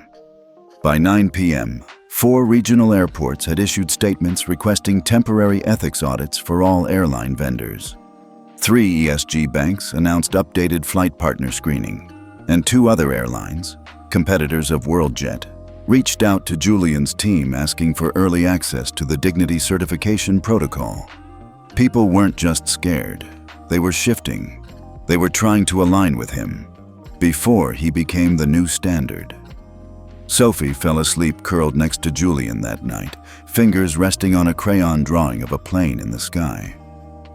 By 9 p.m., 4 regional airports had issued statements requesting temporary ethics audits for all airline vendors. 3 ESG banks announced updated flight partner screening, and 2 other airlines, competitors of WorldJet, reached out to Julian's team asking for early access to the Dignity Certification Protocol. People weren't just scared. They were shifting. They were trying to align with him before he became the new standard. Sophie fell asleep curled next to Julian that night, fingers resting on a crayon drawing of a plane in the sky.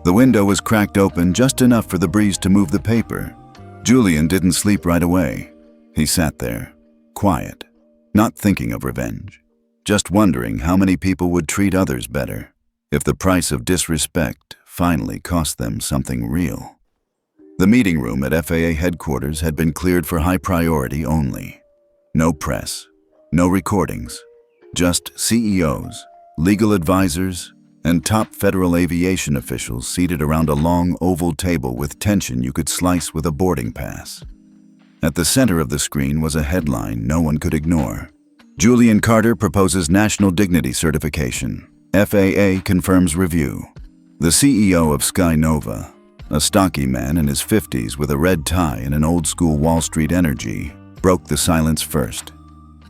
The window was cracked open just enough for the breeze to move the paper. Julian didn't sleep right away. He sat there, quiet, not thinking of revenge, just wondering how many people would treat others better if the price of disrespect finally cost them something real. The meeting room at FAA headquarters had been cleared for high priority only. No press, no recordings, just CEOs, legal advisors, and top federal aviation officials seated around a long oval table with tension you could slice with a boarding pass. At the center of the screen was a headline no one could ignore. Julian Carter proposes National Dignity Certification. FAA confirms review. The CEO of Sky Nova, a stocky man in his 50s with a red tie and an old-school Wall Street energy, broke the silence first.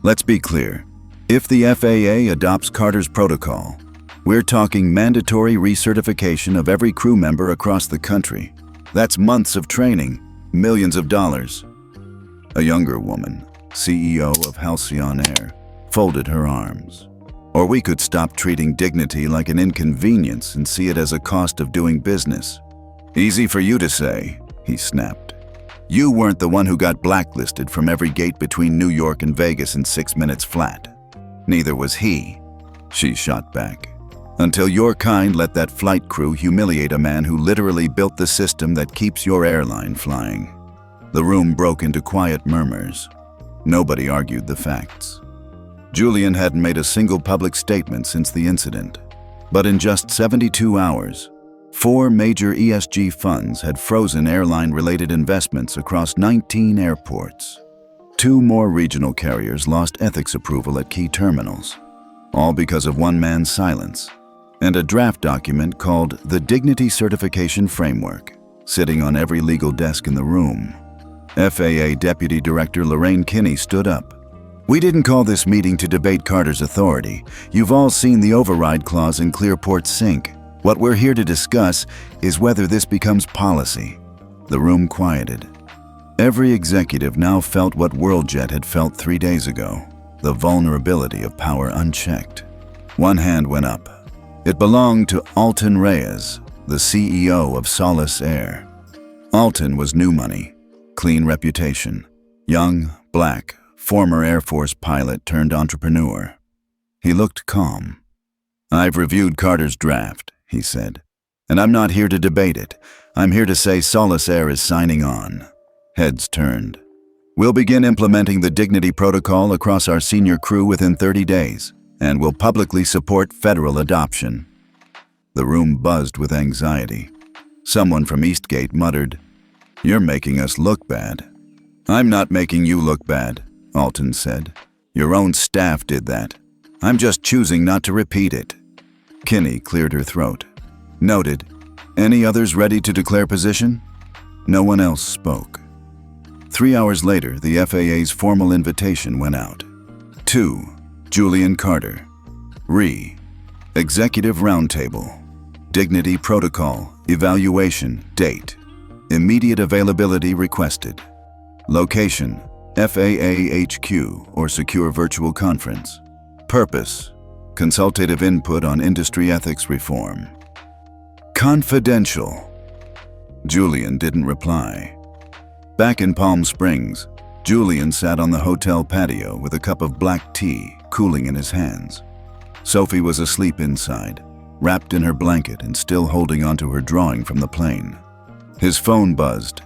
Let's be clear. If the FAA adopts Carter's protocol, we're talking mandatory recertification of every crew member across the country. That's months of training, millions of dollars. A younger woman, CEO of Halcyon Air, folded her arms. Or we could stop treating dignity like an inconvenience and see it as a cost of doing business. Easy for you to say, he snapped. You weren't the one who got blacklisted from every gate between New York and Vegas in 6 minutes flat. Neither was he, she shot back. Until your kind let that flight crew humiliate a man who literally built the system that keeps your airline flying. The room broke into quiet murmurs. Nobody argued the facts. Julian hadn't made a single public statement since the incident. But in just 72 hours, 4 major ESG funds had frozen airline-related investments across 19 airports. 2 more regional carriers lost ethics approval at key terminals, all because of one man's silence, and a draft document called the Dignity Certification Framework, sitting on every legal desk in the room. FAA Deputy Director Lorraine Kinney stood up. We didn't call this meeting to debate Carter's authority. You've all seen the override clause in ClearPortSync. What we're here to discuss is whether this becomes policy. The room quieted. Every executive now felt what WorldJet had felt 3 days ago, the vulnerability of power unchecked. One hand went up. It belonged to Alton Reyes, the CEO of Solace Air. Alton was new money, clean reputation, young, black, former Air Force pilot turned entrepreneur. He looked calm. I've reviewed Carter's draft, he said, and I'm not here to debate it. I'm here to say Solace Air is signing on. Heads turned. We'll begin implementing the Dignity Protocol across our senior crew within 30 days, and we'll publicly support federal adoption. The room buzzed with anxiety. Someone from Eastgate muttered, "You're making us look bad." "I'm not making you look bad," Alton said. "Your own staff did that. I'm just choosing not to repeat it." Kinney cleared her throat. Noted. Any others ready to declare position? No one else spoke. 3 hours later, the FAA's formal invitation went out. To Julian Carter. Executive Roundtable. Dignity Protocol. Evaluation. Date. Immediate availability requested. Location. FAA HQ or secure virtual conference. Purpose: consultative input on industry ethics reform. Confidential. Julian didn't reply. Back in Palm Springs, Julian sat on the hotel patio with a cup of black tea cooling in his hands. Sophie was asleep inside, wrapped in her blanket and still holding onto her drawing from the plane. His phone buzzed.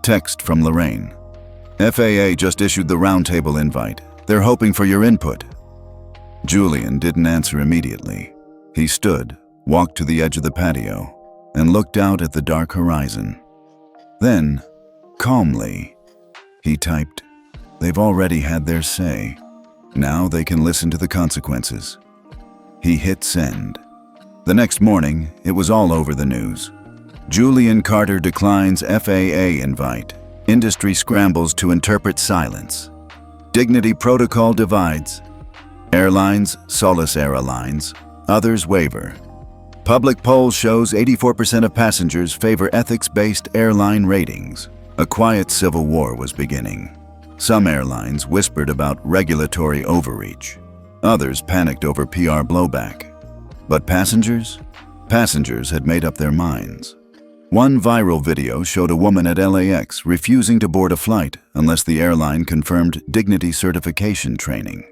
Text from Lorraine. FAA just issued the roundtable invite. They're hoping for your input. Julian didn't answer immediately. He stood, walked to the edge of the patio, and looked out at the dark horizon. Then, calmly, he typed, "They've already had their say. Now they can listen to the consequences." He hit send. The next morning, it was all over the news. Julian Carter declines FAA invite. Industry scrambles to interpret silence. Dignity protocol divides. Airlines, Solace Airlines, others waver. Public poll shows 84% of passengers favor ethics-based airline ratings. A quiet civil war was beginning. Some airlines whispered about regulatory overreach. Others panicked over PR blowback. But passengers? Passengers had made up their minds. One viral video showed a woman at LAX refusing to board a flight unless the airline confirmed dignity certification training.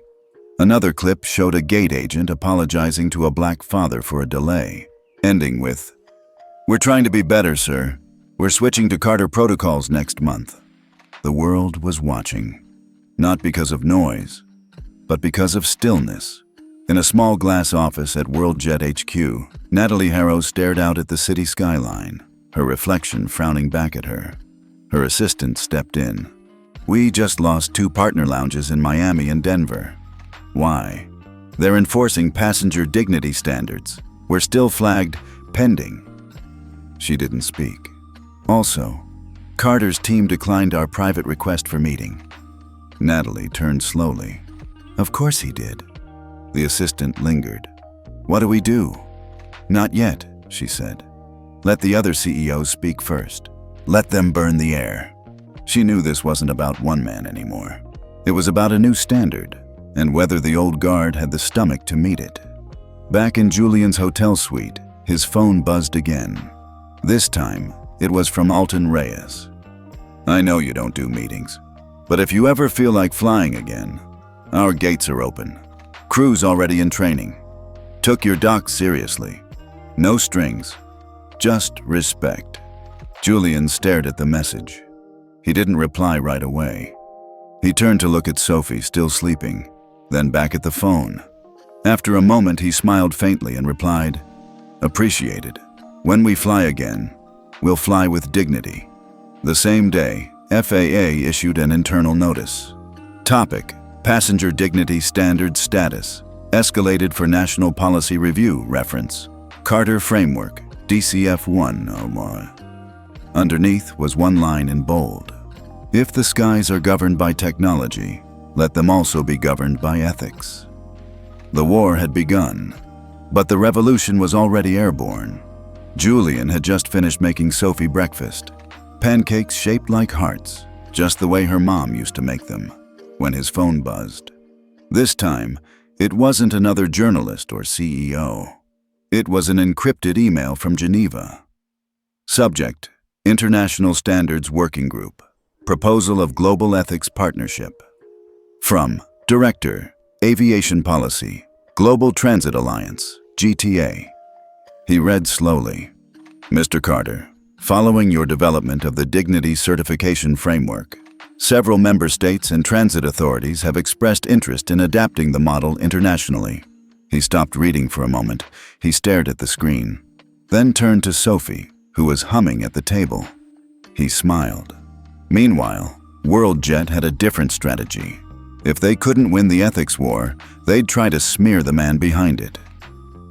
Another clip showed a gate agent apologizing to a black father for a delay, ending with, "We're trying to be better, sir. We're switching to Carter protocols next month." The world was watching, not because of noise, but because of stillness. In a small glass office at WorldJet HQ, Natalie Harrow stared out at the city skyline, her reflection frowning back at her. Her assistant stepped in. "We just lost 2 partner lounges in Miami and Denver." "Why?" "They're enforcing passenger dignity standards. We're still flagged pending." She didn't speak. "Also, Carter's team declined our private request for meeting." Natalie turned slowly. "Of course he did." The assistant lingered. "What do we do?" "Not yet," she said. "Let the other CEOs speak first. Let them burn the air." She knew this wasn't about one man anymore. It was about a new standard, and whether the old guard had the stomach to meet it. Back in Julian's hotel suite, his phone buzzed again. This time, it was from Alton Reyes. "I know you don't do meetings, but if you ever feel like flying again, our gates are open. Crew's already in training. Took your docs seriously. No strings. Just respect." Julian stared at the message. He didn't reply right away. He turned to look at Sophie, still sleeping, then back at the phone. After a moment, he smiled faintly and replied, "Appreciated. When we fly again, we'll fly with dignity." The same day, FAA issued an internal notice. Topic: Passenger Dignity Standard Status. Escalated for National Policy Review. Reference: Carter Framework, DCF1 or more. Underneath was one line in bold: "If the skies are governed by technology, let them also be governed by ethics." The war had begun, but the revolution was already airborne. Julian had just finished making Sophie breakfast. Pancakes shaped like hearts, just the way her mom used to make them, when his phone buzzed. This time, it wasn't another journalist or CEO. It was an encrypted email from Geneva. Subject: International Standards Working Group. Proposal of Global Ethics Partnership. From Director, Aviation Policy, Global Transit Alliance, GTA. He read slowly. "Mr. Carter, following your development of the Dignity Certification Framework, several member states and transit authorities have expressed interest in adapting the model internationally." He stopped reading for a moment. He stared at the screen, then turned to Sophie, who was humming at the table. He smiled. Meanwhile, WorldJet had a different strategy. If they couldn't win the ethics war, they'd try to smear the man behind it.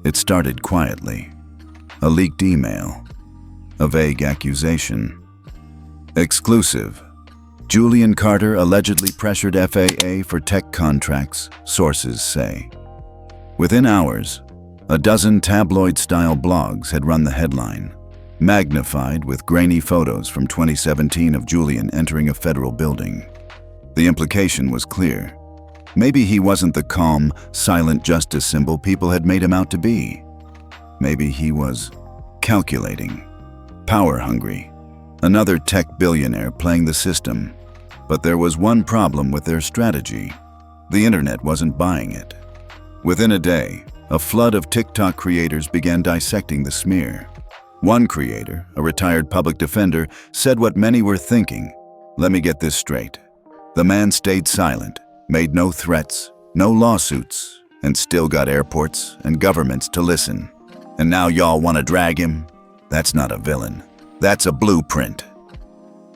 It started quietly. A leaked email. A vague accusation. Exclusive. Julian Carter allegedly pressured FAA for tech contracts, sources say. Within hours, a dozen tabloid-style blogs had run the headline, magnified with grainy photos from 2017 of Julian entering a federal building. The implication was clear. Maybe he wasn't the calm, silent justice symbol people had made him out to be. Maybe he was calculating, power-hungry, another tech billionaire playing the system. But there was one problem with their strategy. The internet wasn't buying it. Within a day, a flood of TikTok creators began dissecting the smear. One creator, a retired public defender, said what many were thinking. Let me get this straight. The man stayed silent, made no threats, no lawsuits, and still got airports and governments to listen. And now y'all want to drag him? That's not a villain. That's a blueprint.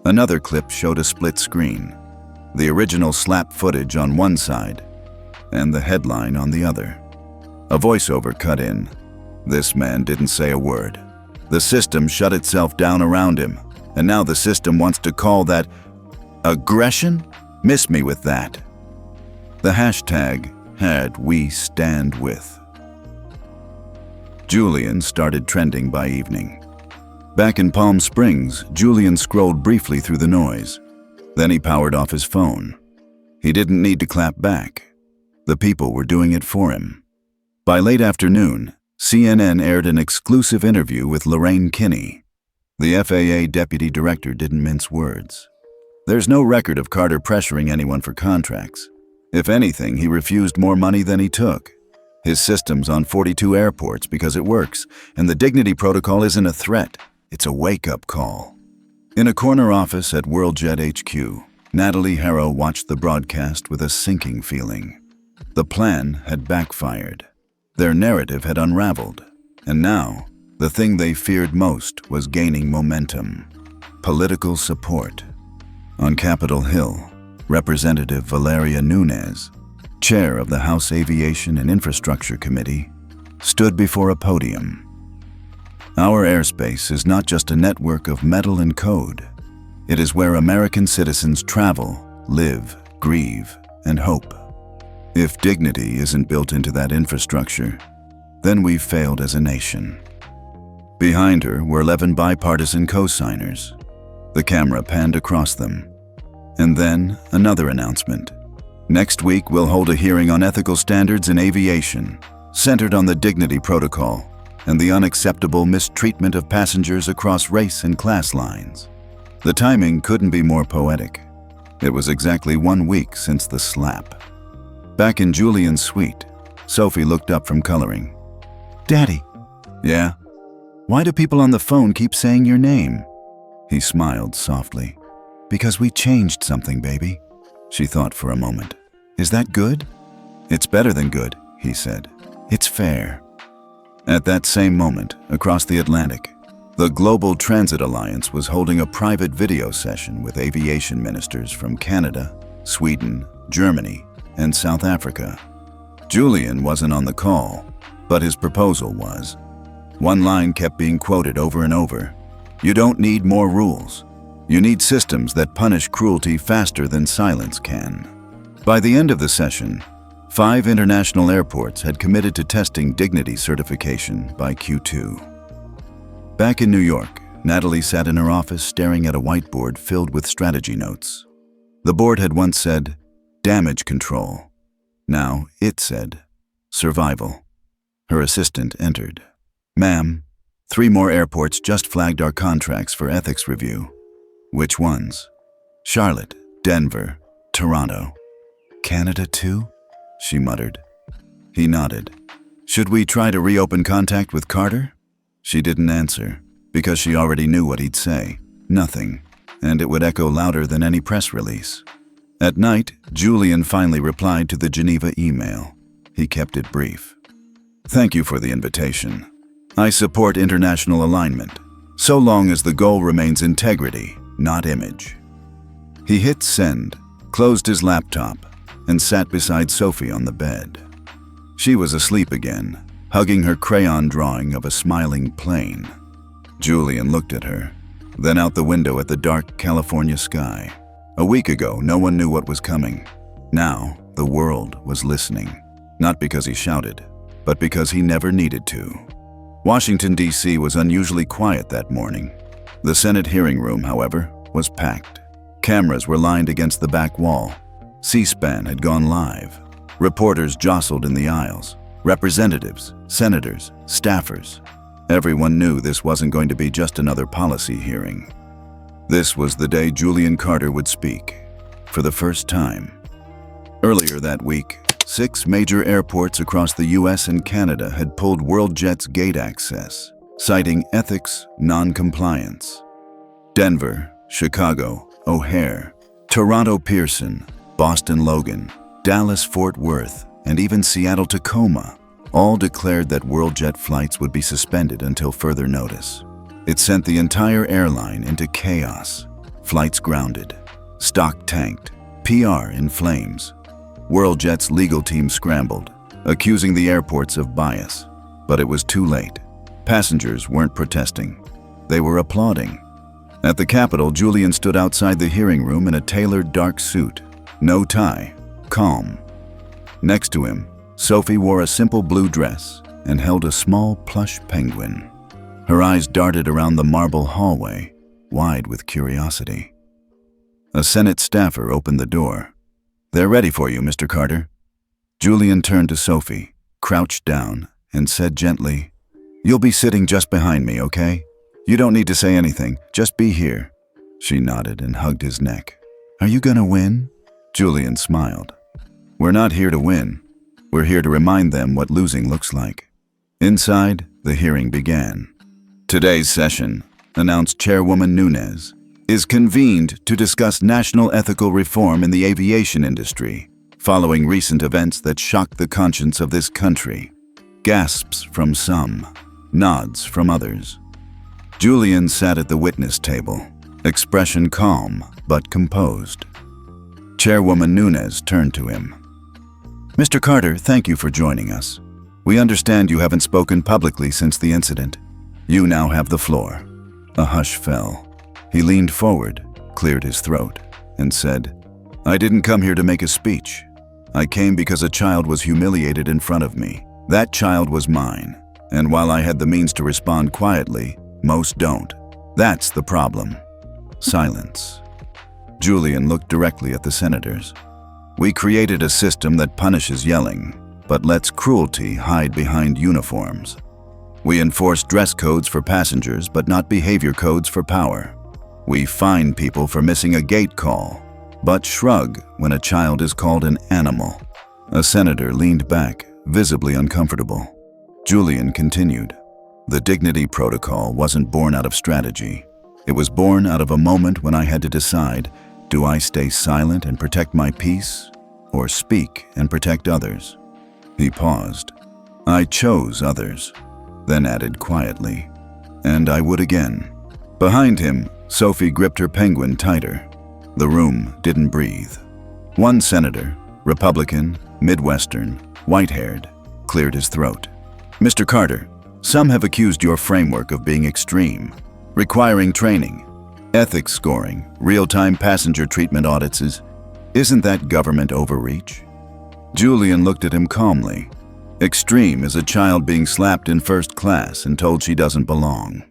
Another clip showed a split screen. The original slap footage on one side and the headline on the other. A voiceover cut in. This man didn't say a word. The system shut itself down around him, and now the system wants to call that aggression? Miss me with that. The hashtag had we stand with. Julian started trending by evening. Back in Palm Springs, Julian scrolled briefly through the noise. Then he powered off his phone. He didn't need to clap back. The people were doing it for him. By late afternoon, CNN aired an exclusive interview with Lorraine Kinney. The FAA deputy director didn't mince words. There's no record of Carter pressuring anyone for contracts. If anything, he refused more money than he took. His system's on 42 airports because it works, and the Dignity Protocol isn't a threat. It's a wake-up call. In a corner office at WorldJet HQ, Natalie Harrow watched the broadcast with a sinking feeling. The plan had backfired. Their narrative had unraveled, and now, the thing they feared most was gaining momentum. Political support. On Capitol Hill, Representative Valeria Nunes, chair of the House Aviation and Infrastructure Committee, stood before a podium. Our airspace is not just a network of metal and code. It is where American citizens travel, live, grieve, and hope. If dignity isn't built into that infrastructure, then we've failed as a nation. Behind her were 11 bipartisan co-signers. The camera panned across them. And then another announcement. Next week, we'll hold a hearing on ethical standards in aviation, centered on the Dignity Protocol and the unacceptable mistreatment of passengers across race and class lines. The timing couldn't be more poetic. It was exactly 1 week since the slap. Back in Julian's suite, Sophie looked up from coloring. Daddy. Yeah? Why do people on the phone keep saying your name? He smiled softly. Because we changed something, baby. She thought for a moment. Is that good? It's better than good, he said. It's fair. At that same moment, across the Atlantic, the Global Transit Alliance was holding a private video session with aviation ministers from Canada, Sweden, Germany, and South Africa. Julian wasn't on the call, but his proposal was. One line kept being quoted over and over. You don't need more rules. You need systems that punish cruelty faster than silence can. By the end of the session, 5 international airports had committed to testing dignity certification by Q2. Back in New York, Natalie sat in her office staring at a whiteboard filled with strategy notes. The board had once said, damage control. Now it said, survival. Her assistant entered. Ma'am, 3 more airports just flagged our contracts for ethics review. Which ones? Charlotte, Denver, Toronto. Canada too? She muttered. He nodded. Should we try to reopen contact with Carter? She didn't answer, because she already knew what he'd say. Nothing, and it would echo louder than any press release. At night, Julian finally replied to the Geneva email. He kept it brief. Thank you for the invitation. I support international alignment, so long as the goal remains integrity, not image. He hit send, closed his laptop, and sat beside Sophie on the bed. She was asleep again, hugging her crayon drawing of a smiling plane. Julian looked at her, then out the window at the dark California sky. A week ago, no one knew what was coming. Now, the world was listening, not because he shouted, but because he never needed to. Washington, D.C. was unusually quiet that morning. The Senate hearing room, however, was packed. Cameras were lined against the back wall. C-SPAN had gone live. Reporters jostled in the aisles. Representatives, senators, staffers. Everyone knew this wasn't going to be just another policy hearing. This was the day Julian Carter would speak, for the first time. Earlier that week, 6 major airports across the US and Canada had pulled WorldJet's gate access, citing ethics non-compliance. Denver, Chicago, O'Hare, Toronto Pearson, Boston Logan, Dallas Fort Worth, and even Seattle Tacoma all declared that WorldJet flights would be suspended until further notice. It sent the entire airline into chaos. Flights grounded, stock tanked, PR in flames. WorldJet's legal team scrambled, accusing the airports of bias. But it was too late. Passengers weren't protesting. They were applauding. At the Capitol, Julian stood outside the hearing room in a tailored dark suit. No tie, calm. Next to him, Sophie wore a simple blue dress and held a small plush penguin. Her eyes darted around the marble hallway, wide with curiosity. A Senate staffer opened the door. "They're ready for you, Mr. Carter." Julian turned to Sophie, crouched down, and said gently, "You'll be sitting just behind me, okay? You don't need to say anything, just be here." She nodded and hugged his neck. "Are you gonna win?" Julian smiled. "We're not here to win. We're here to remind them what losing looks like." Inside, the hearing began. "Today's session," announced Chairwoman Nunes, "is convened to discuss national ethical reform in the aviation industry, following recent events that shocked the conscience of this country." Gasps from some, nods from others. Julian sat at the witness table, expression calm but composed. Chairwoman Nunes turned to him. "Mr. Carter, thank you for joining us. We understand you haven't spoken publicly since the incident. You now have the floor." A hush fell. He leaned forward, cleared his throat, and said, "I didn't come here to make a speech. I came because a child was humiliated in front of me. That child was mine, and while I had the means to respond quietly, most don't. That's the problem." Silence. Julian looked directly at the senators. "We created a system that punishes yelling, but lets cruelty hide behind uniforms. We enforce dress codes for passengers, but not behavior codes for power. We fine people for missing a gate call, but shrug when a child is called an animal." A senator leaned back, visibly uncomfortable. Julian continued. "The dignity protocol wasn't born out of strategy. It was born out of a moment when I had to decide, do I stay silent and protect my peace, or speak and protect others?" He paused. "I chose others," then added quietly, "and I would again." Behind him, Sophie gripped her penguin tighter. The room didn't breathe. One senator, Republican, Midwestern, white-haired, cleared his throat. "Mr. Carter, some have accused your framework of being extreme, requiring training, ethics scoring, real-time passenger treatment audits. Isn't that government overreach?" Julian looked at him calmly. "Extreme is a child being slapped in first class and told she doesn't belong.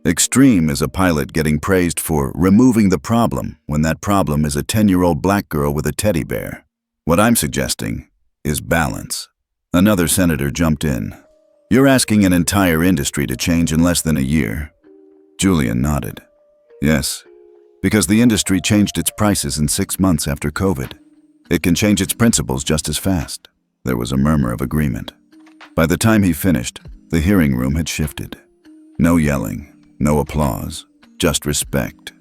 Extreme is a pilot getting praised for removing the problem when that problem is a 10-year-old black girl with a teddy bear. What I'm suggesting is balance." Another senator jumped in. "You're asking an entire industry to change in less than a year." Julian nodded. "Yes, because the industry changed its prices in 6 months after COVID. It can change its principles just as fast." There was a murmur of agreement. By the time he finished, the hearing room had shifted. No yelling, no applause, just respect.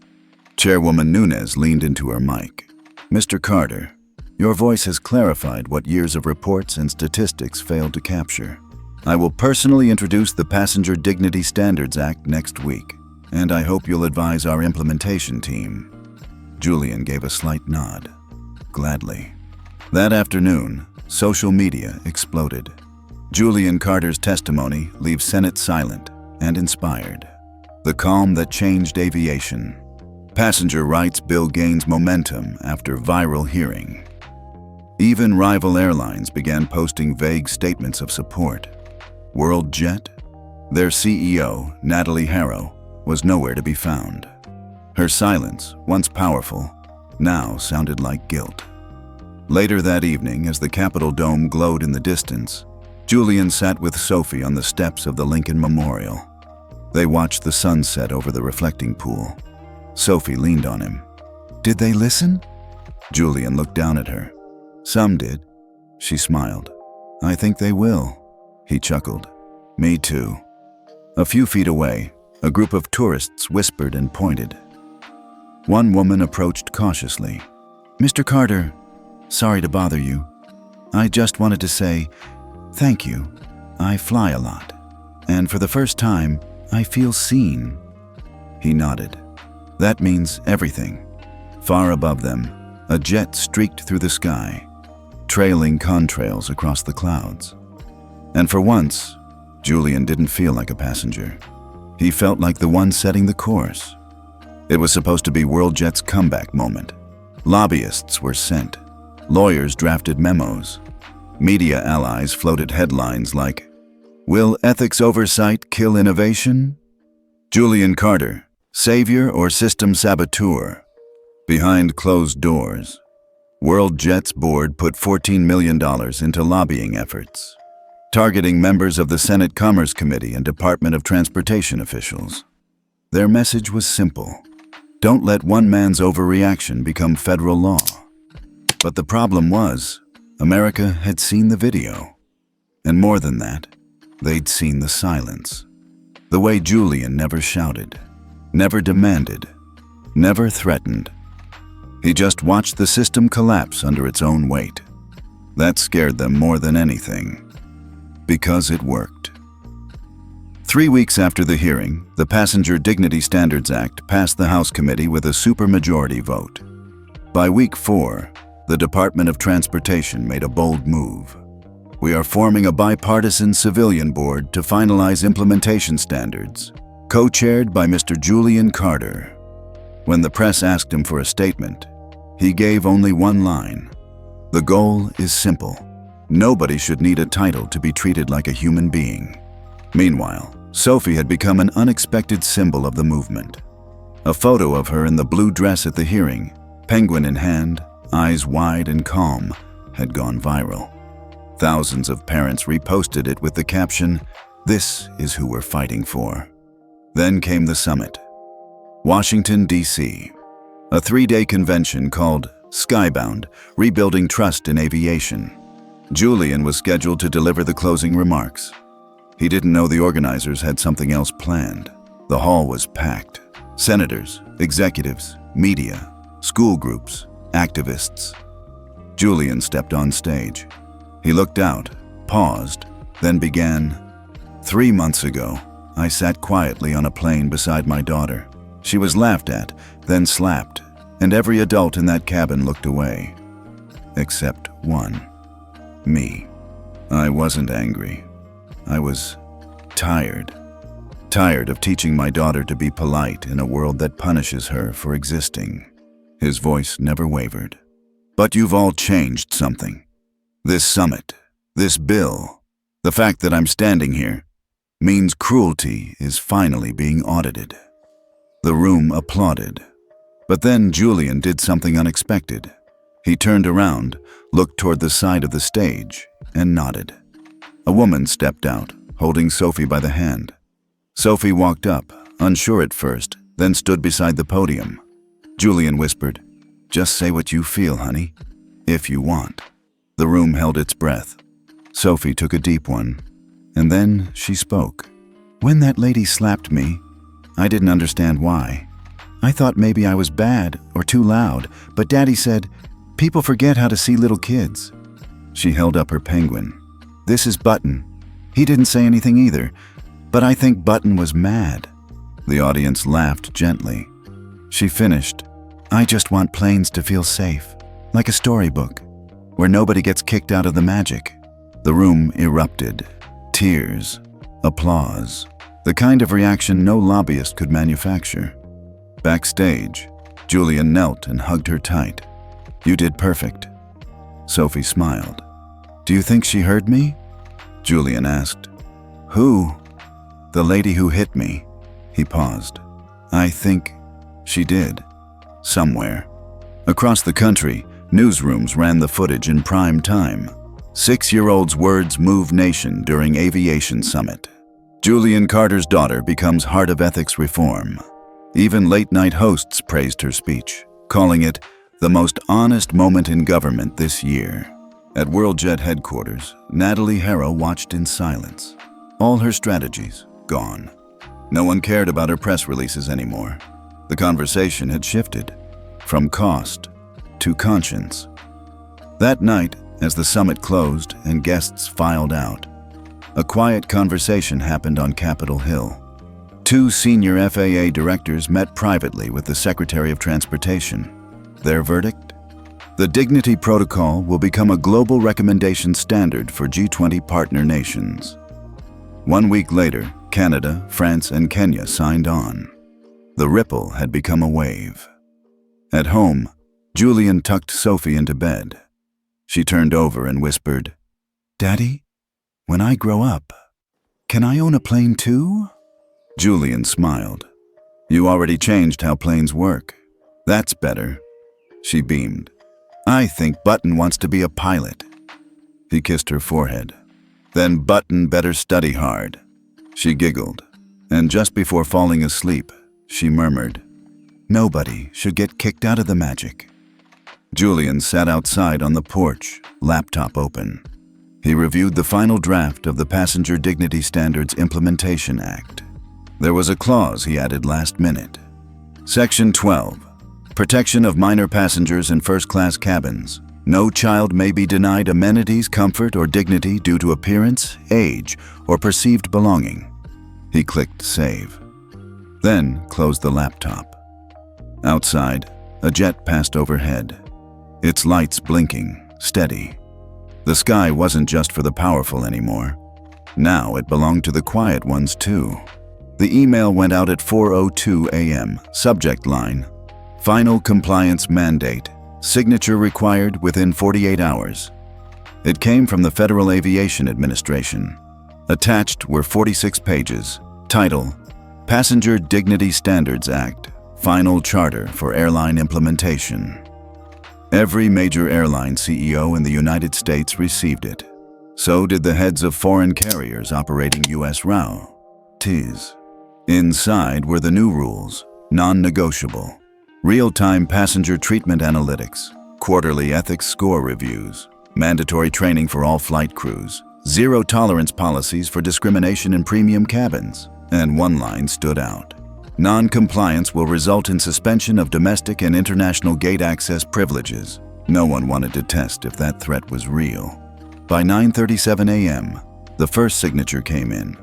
Chairwoman Nunes leaned into her mic. "Mr. Carter, your voice has clarified what years of reports and statistics failed to capture. I will personally introduce the Passenger Dignity Standards Act next week, and I hope you'll advise our implementation team." Julian gave a slight nod. Gladly. That afternoon, social media exploded. Julian Carter's testimony leaves Senate silent and inspired. The calm that changed aviation. Passenger rights bill gains momentum after viral hearing. Even rival airlines began posting vague statements of support. WorldJet? Their CEO, Natalie Harrow, was nowhere to be found. Her silence, once powerful, now sounded like guilt. Later that evening, as the Capitol dome glowed in the distance, Julian sat with Sophie on the steps of the Lincoln Memorial. They watched the sun set over the reflecting pool. Sophie leaned on him. "Did they listen?" Julian looked down at her. "Some did." She smiled. "I think they will." He chuckled. "Me too." A few feet away, a group of tourists whispered and pointed. One woman approached cautiously. "Mr. Carter, sorry to bother you. I just wanted to say thank you. I fly a lot, and for the first time, I feel seen." He nodded. "That means everything." Far above them, a jet streaked through the sky, trailing contrails across the clouds. And for once, Julian didn't feel like a passenger. He felt like the one setting the course. It was supposed to be WorldJet's comeback moment. Lobbyists were sent. Lawyers drafted memos. Media allies floated headlines like, "Will ethics oversight kill innovation?" Julian Carter, savior or system saboteur? Behind closed doors, WorldJet's board put $14 million into lobbying efforts, targeting members of the Senate Commerce Committee and Department of Transportation officials. Their message was simple: don't let one man's overreaction become federal law. But the problem was, America had seen the video. And more than that, they'd seen the silence. The way Julian never shouted, never demanded, never threatened. He just watched the system collapse under its own weight. That scared them more than anything, because it worked. 3 weeks after the hearing, the Passenger Dignity Standards Act passed the House Committee with a supermajority vote. By week 4, the Department of Transportation made a bold move. "We are forming a bipartisan civilian board to finalize implementation standards," co-chaired by Mr. Julian Carter. When the press asked him for a statement, he gave only one line: "The goal is simple. Nobody should need a title to be treated like a human being." Meanwhile, Sophie had become an unexpected symbol of the movement. A photo of her in the blue dress at the hearing, penguin in hand, eyes wide and calm, had gone viral. Thousands of parents reposted it with the caption, "This is who we're fighting for." Then came the summit. Washington, D.C. A 3-day convention called Skybound, Rebuilding Trust in Aviation. Julian was scheduled to deliver the closing remarks. He didn't know the organizers had something else planned. The hall was packed. Senators, executives, media, school groups, activists. Julian stepped on stage. He looked out, paused, then began. 3 months ago, I sat quietly on a plane beside my daughter. She was laughed at, then slapped, and every adult in that cabin looked away. Except one. Me. I wasn't angry. I was tired. Tired of teaching my daughter to be polite in a world that punishes her for existing. His voice never wavered. But you've all changed something. This summit, this bill, the fact that I'm standing here, means cruelty is finally being audited. The room applauded. But then Julian did something unexpected. He turned around, looked toward the side of the stage, and nodded. A woman stepped out, holding Sophie by the hand. Sophie walked up, unsure at first, then stood beside the podium. Julian whispered, "Just say what you feel, honey, if you want." The room held its breath. Sophie took a deep one, and then she spoke. "When that lady slapped me, I didn't understand why. I thought maybe I was bad or too loud, but Daddy said, 'People forget how to see little kids.'" She held up her penguin. "This is Button. He didn't say anything either, but I think Button was mad." The audience laughed gently. She finished, "I just want planes to feel safe, like a storybook, where nobody gets kicked out of the magic." The room erupted. Tears. Applause. The kind of reaction no lobbyist could manufacture. Backstage, Julian knelt and hugged her tight. "You did perfect." Sophie smiled. "Do you think she heard me?" Julian asked. "Who?" "The lady who hit me." He paused. "I think she did. Somewhere." Across the country, Newsrooms ran the footage in prime time. 6-year-old's words move nation during aviation summit. Julian Carter's daughter becomes heart of ethics reform. Even late-night hosts praised her speech, calling it the most honest moment in government this year. At WorldJet headquarters, Natalie Harrow watched in silence. All her strategies gone. No one cared about her press releases anymore. The conversation had shifted from cost to conscience. That night, as the summit closed and guests filed out, a quiet conversation happened on Capitol Hill. 2 senior FAA directors met privately with the Secretary of Transportation. Their verdict? The Dignity Protocol will become a global recommendation standard for G20 partner nations. 1 week later, Canada, France, and Kenya signed on. The ripple had become a wave. At home, Julian tucked Sophie into bed. She turned over and whispered, "Daddy, when I grow up, can I own a plane too?" Julian smiled. "You already changed how planes work. That's better." She beamed. "I think Button wants to be a pilot." He kissed her forehead. "Then Button better study hard." She giggled, and just before falling asleep, she murmured, "Nobody should get kicked out of the magic." Julian sat outside on the porch, laptop open. He reviewed the final draft of the Passenger Dignity Standards Implementation Act. There was a clause he added last minute. Section 12. Protection of minor passengers in first-class cabins. No child may be denied amenities, comfort, or dignity due to appearance, age, or perceived belonging. He clicked Save. Then closed the laptop. Outside, a jet passed overhead. Its lights blinking, steady. The sky wasn't just for the powerful anymore. Now it belonged to the quiet ones too. The email went out at 4:02 a.m. Subject line: Final compliance mandate. Signature required within 48 hours. It came from the Federal Aviation Administration. Attached were 46 pages. Title: Passenger Dignity Standards Act. Final Charter for Airline Implementation. Every major airline CEO in the United States received it. So did the heads of foreign carriers operating U.S. routes. Inside were the new rules, non-negotiable. Real-time passenger treatment analytics, quarterly ethics score reviews, mandatory training for all flight crews, zero-tolerance policies for discrimination in premium cabins, and one line stood out. Non-compliance will result in suspension of domestic and international gate access privileges. No one wanted to test if that threat was real. By 9:37 a.m., the first signature came in.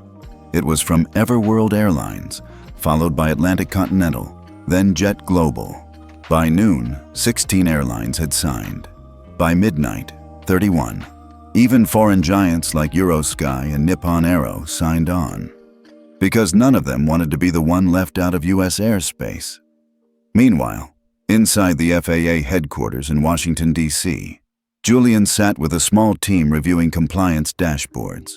It was from Everworld Airlines, followed by Atlantic Continental, then Jet Global. By noon, 16 airlines had signed. By midnight, 31. Even foreign giants like Eurosky and Nippon Aero signed on, because none of them wanted to be the one left out of U.S. airspace. Meanwhile, inside the FAA headquarters in Washington, D.C., Julian sat with a small team reviewing compliance dashboards.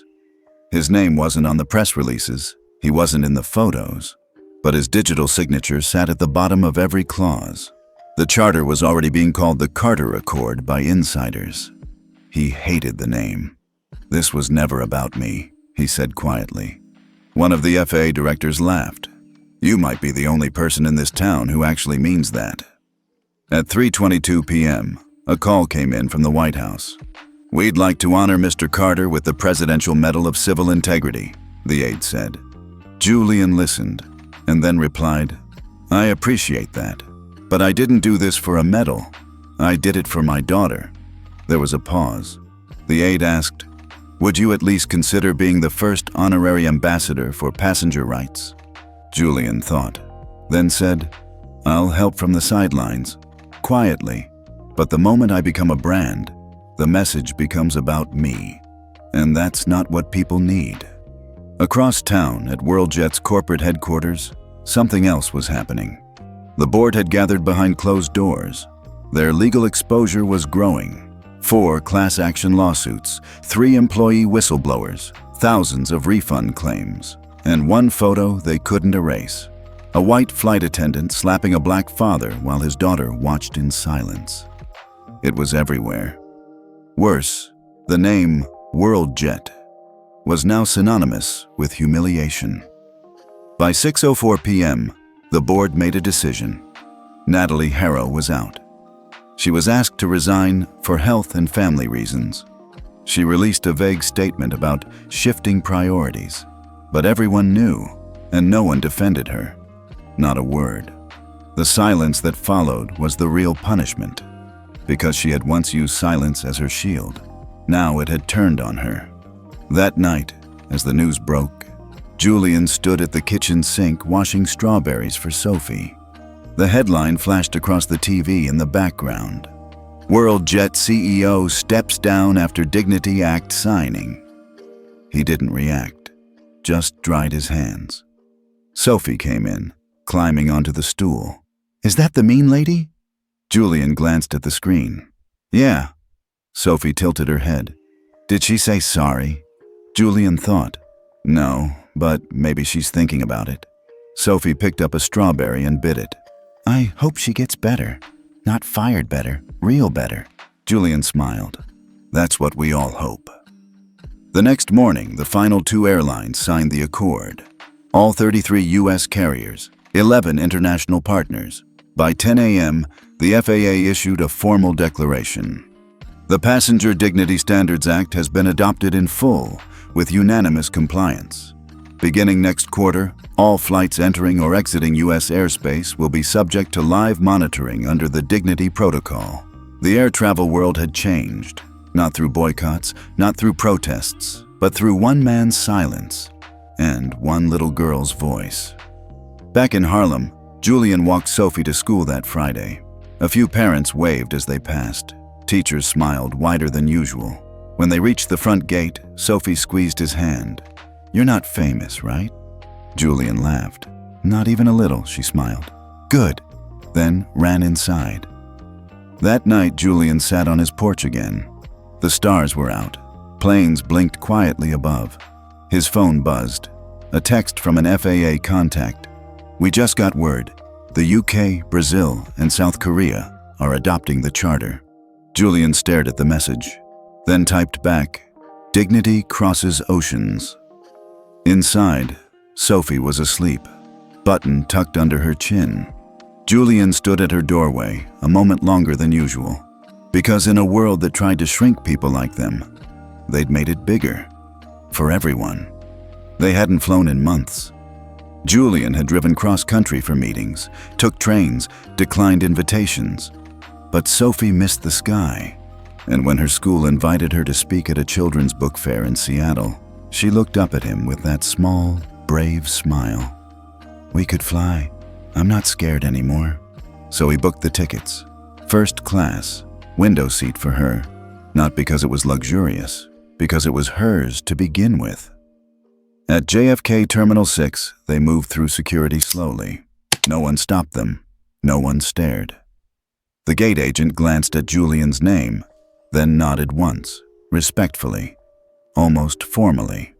His name wasn't on the press releases, he wasn't in the photos, but his digital signature sat at the bottom of every clause. The charter was already being called the Carter Accord by insiders. He hated the name. "This was never about me," he said quietly. One of the FAA directors laughed. "You might be the only person in this town who actually means that." At 3:22 p.m., a call came in from the White House. "We'd like to honor Mr. Carter with the Presidential Medal of Civil Integrity," the aide said. Julian listened, and then replied, "I appreciate that, but I didn't do this for a medal. I did it for my daughter." There was a pause. The aide asked, "Would you at least consider being the first honorary ambassador for passenger rights?" Julian thought, then said, "I'll help from the sidelines, quietly, but the moment I become a brand, the message becomes about me, and that's not what people need." Across town at WorldJet's corporate headquarters, something else was happening. The board had gathered behind closed doors. Their legal exposure was growing. 4 class action lawsuits, 3 employee whistleblowers, thousands of refund claims, and one photo they couldn't erase. A white flight attendant slapping a black father while his daughter watched in silence. It was everywhere. Worse, the name WorldJet was now synonymous with humiliation. By 6:04 p.m., the board made a decision. Natalie Harrow was out. She was asked to resign for health and family reasons. She released a vague statement about shifting priorities, but everyone knew, and no one defended her. Not a word. The silence that followed was the real punishment. Because she had once used silence as her shield, now it had turned on her. That night, as the news broke, Julian stood at the kitchen sink washing strawberries for Sophie. The headline flashed across the TV in the background. WorldJet CEO steps down after Dignity Act signing. He didn't react, just dried his hands. Sophie came in, climbing onto the stool. "Is that the mean lady?" Julian glanced at the screen. "Yeah." Sophie tilted her head. "Did she say sorry?" Julian thought. No, but maybe she's thinking about it. Sophie picked up a strawberry and bit it. "I hope she gets better. Not fired better, real better." Julian smiled. "That's what we all hope." The next morning, the final 2 airlines signed the accord. All 33 U.S. carriers, 11 international partners. By 10 a.m., the FAA issued a formal declaration. The Passenger Dignity Standards Act has been adopted in full, with unanimous compliance. Beginning next quarter, all flights entering or exiting U.S. airspace will be subject to live monitoring under the Dignity Protocol. The air travel world had changed, not through boycotts, not through protests, but through one man's silence and one little girl's voice. Back in Harlem, Julian walked Sophie to school that Friday. A few parents waved as they passed. Teachers smiled wider than usual. When they reached the front gate, Sophie squeezed his hand. "You're not famous, right?" Julian laughed. "Not even a little," she smiled. "Good," then ran inside. That night, Julian sat on his porch again. The stars were out. Planes blinked quietly above. His phone buzzed. A text from an FAA contact. "We just got word. The UK, Brazil, and South Korea are adopting the charter." Julian stared at the message, then typed back, "Dignity crosses oceans." Inside, Sophie was asleep, button tucked under her chin. Julian stood at her doorway a moment longer than usual, because in a world that tried to shrink people like them, they'd made it bigger. For everyone. They hadn't flown in months. Julian had driven cross-country for meetings, took trains, declined invitations. But Sophie missed the sky, and when her school invited her to speak at a children's book fair in Seattle, she looked up at him with that small, brave smile. "We could fly. I'm not scared anymore." So he booked the tickets. First class, window seat for her, not because it was luxurious, because it was hers to begin with. At JFK Terminal 6, they moved through security slowly. No one stopped them. No one stared. The gate agent glanced at Julian's name, then nodded once, respectfully, almost formally.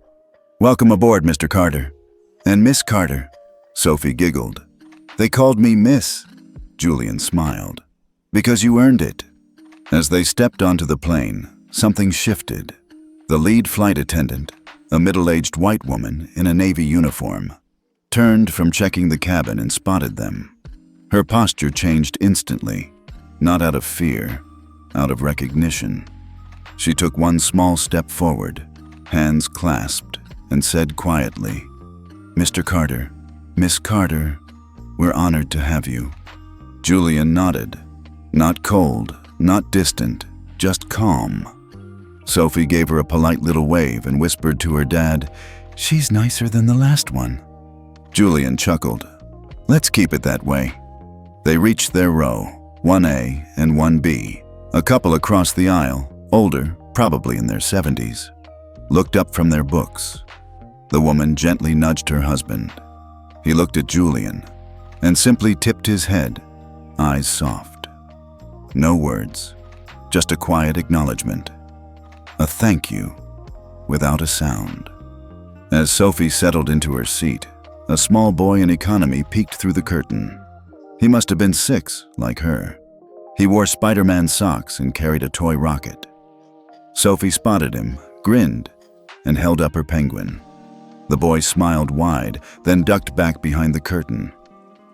"Welcome aboard, Mr. Carter." "And Miss Carter," Sophie giggled. "They called me Miss." Julian smiled. "Because you earned it." As they stepped onto the plane, something shifted. The lead flight attendant, a middle-aged white woman in a Navy uniform, turned from checking the cabin and spotted them. Her posture changed instantly, not out of fear, out of recognition. She took one small step forward, hands clasped, and said quietly, "Mr. Carter, Miss Carter, we're honored to have you." Julian nodded. Not cold, not distant, just calm. Sophie gave her a polite little wave and whispered to her dad, "She's nicer than the last one." Julian chuckled. "Let's keep it that way." They reached their row, 1A and 1B. A couple across the aisle, older, probably in their 70s, looked up from their books. The woman gently nudged her husband. He looked at Julian and simply tipped his head, eyes soft. No words, just a quiet acknowledgement. A thank you, without a sound. As Sophie settled into her seat, a small boy in economy peeked through the curtain. He must have been 6, like her. He wore Spider-Man socks and carried a toy rocket. Sophie spotted him, grinned, and held up her penguin. The boy smiled wide, then ducked back behind the curtain.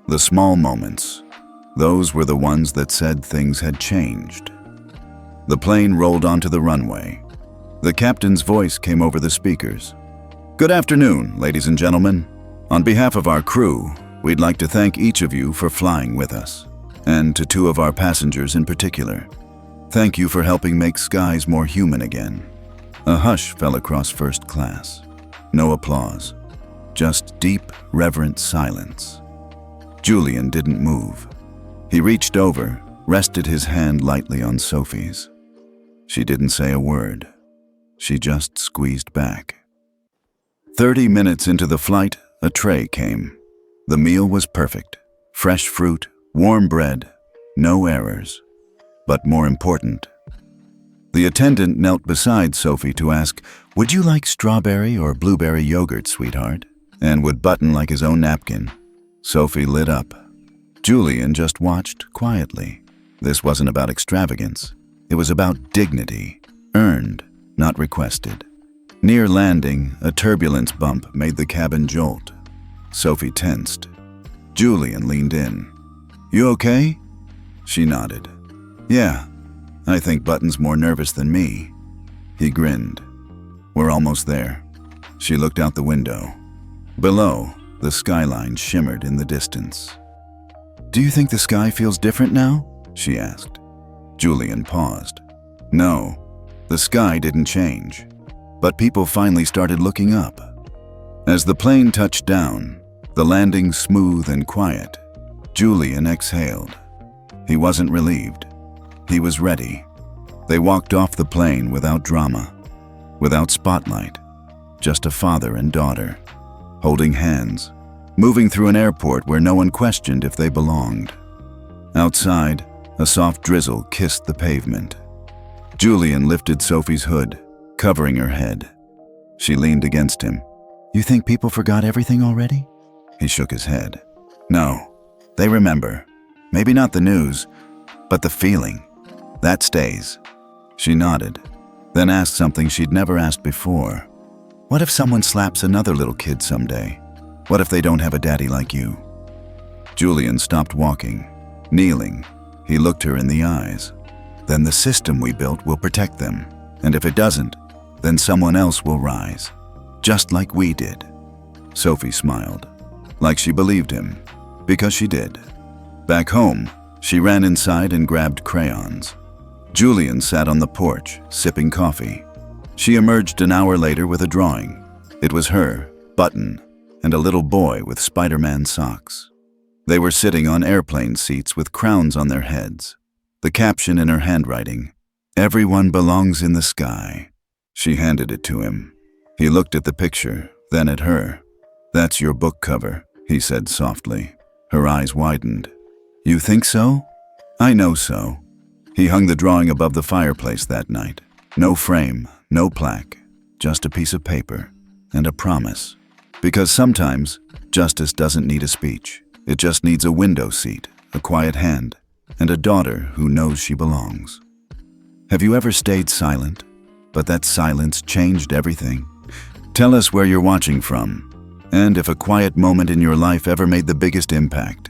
The small moments, those were the ones that said things had changed. The plane rolled onto the runway. The captain's voice came over the speakers. "Good afternoon, ladies and gentlemen. On behalf of our crew, we'd like to thank each of you for flying with us, and to two of our passengers in particular. Thank you for helping make skies more human again." A hush fell across first class. No applause, just deep, reverent silence. Julian didn't move. He reached over, rested his hand lightly on Sophie's. She didn't say a word. She just squeezed back. 30 minutes into the flight, a tray came. The meal was perfect. Fresh fruit, warm bread, no errors. But more important, the attendant knelt beside Sophie to ask, "Would you like strawberry or blueberry yogurt, sweetheart?" and would button like his own napkin. Sophie lit up. Julian just watched quietly. This wasn't about extravagance. It was about dignity, earned, not requested. Near landing, a turbulence bump made the cabin jolt. Sophie tensed. Julian leaned in. "You okay?" She nodded. "Yeah, I think Button's more nervous than me." He grinned. "We're almost there." She looked out the window. Below, the skyline shimmered in the distance. "Do you think the sky feels different now?" she asked. Julian paused. No, the sky didn't change, but people finally started looking up. As the plane touched down, the landing smooth and quiet, Julian exhaled. He wasn't relieved. He was ready. They walked off the plane without drama, without spotlight, just a father and daughter, holding hands, moving through an airport where no one questioned if they belonged. Outside, a soft drizzle kissed the pavement. Julian lifted Sophie's hood, covering her head. She leaned against him. "You think people forgot everything already?" He shook his head. "No, they remember. Maybe not the news, but the feeling. That stays." She nodded, then asked something she'd never asked before. "What if someone slaps another little kid someday? What if they don't have a daddy like you?" Julian stopped walking. Kneeling, he looked her in the eyes. "Then the system we built will protect them, and if it doesn't, then someone else will rise, just like we did." Sophie smiled, like she believed him, because she did. Back home, she ran inside and grabbed crayons. Julian sat on the porch, sipping coffee. She emerged an hour later with a drawing. It was her, Button, and a little boy with Spider-Man socks. They were sitting on airplane seats with crowns on their heads. The caption in her handwriting, "Everyone belongs in the sky." She handed it to him. He looked at the picture, then at her. "That's your book cover," he said softly. Her eyes widened. "You think so?" "I know so." He hung the drawing above the fireplace that night. No frame, no plaque, just a piece of paper and a promise. Because sometimes, justice doesn't need a speech. It just needs a window seat, a quiet hand, and a daughter who knows she belongs. Have you ever stayed silent, but that silence changed everything? Tell us where you're watching from, and if a quiet moment in your life ever made the biggest impact.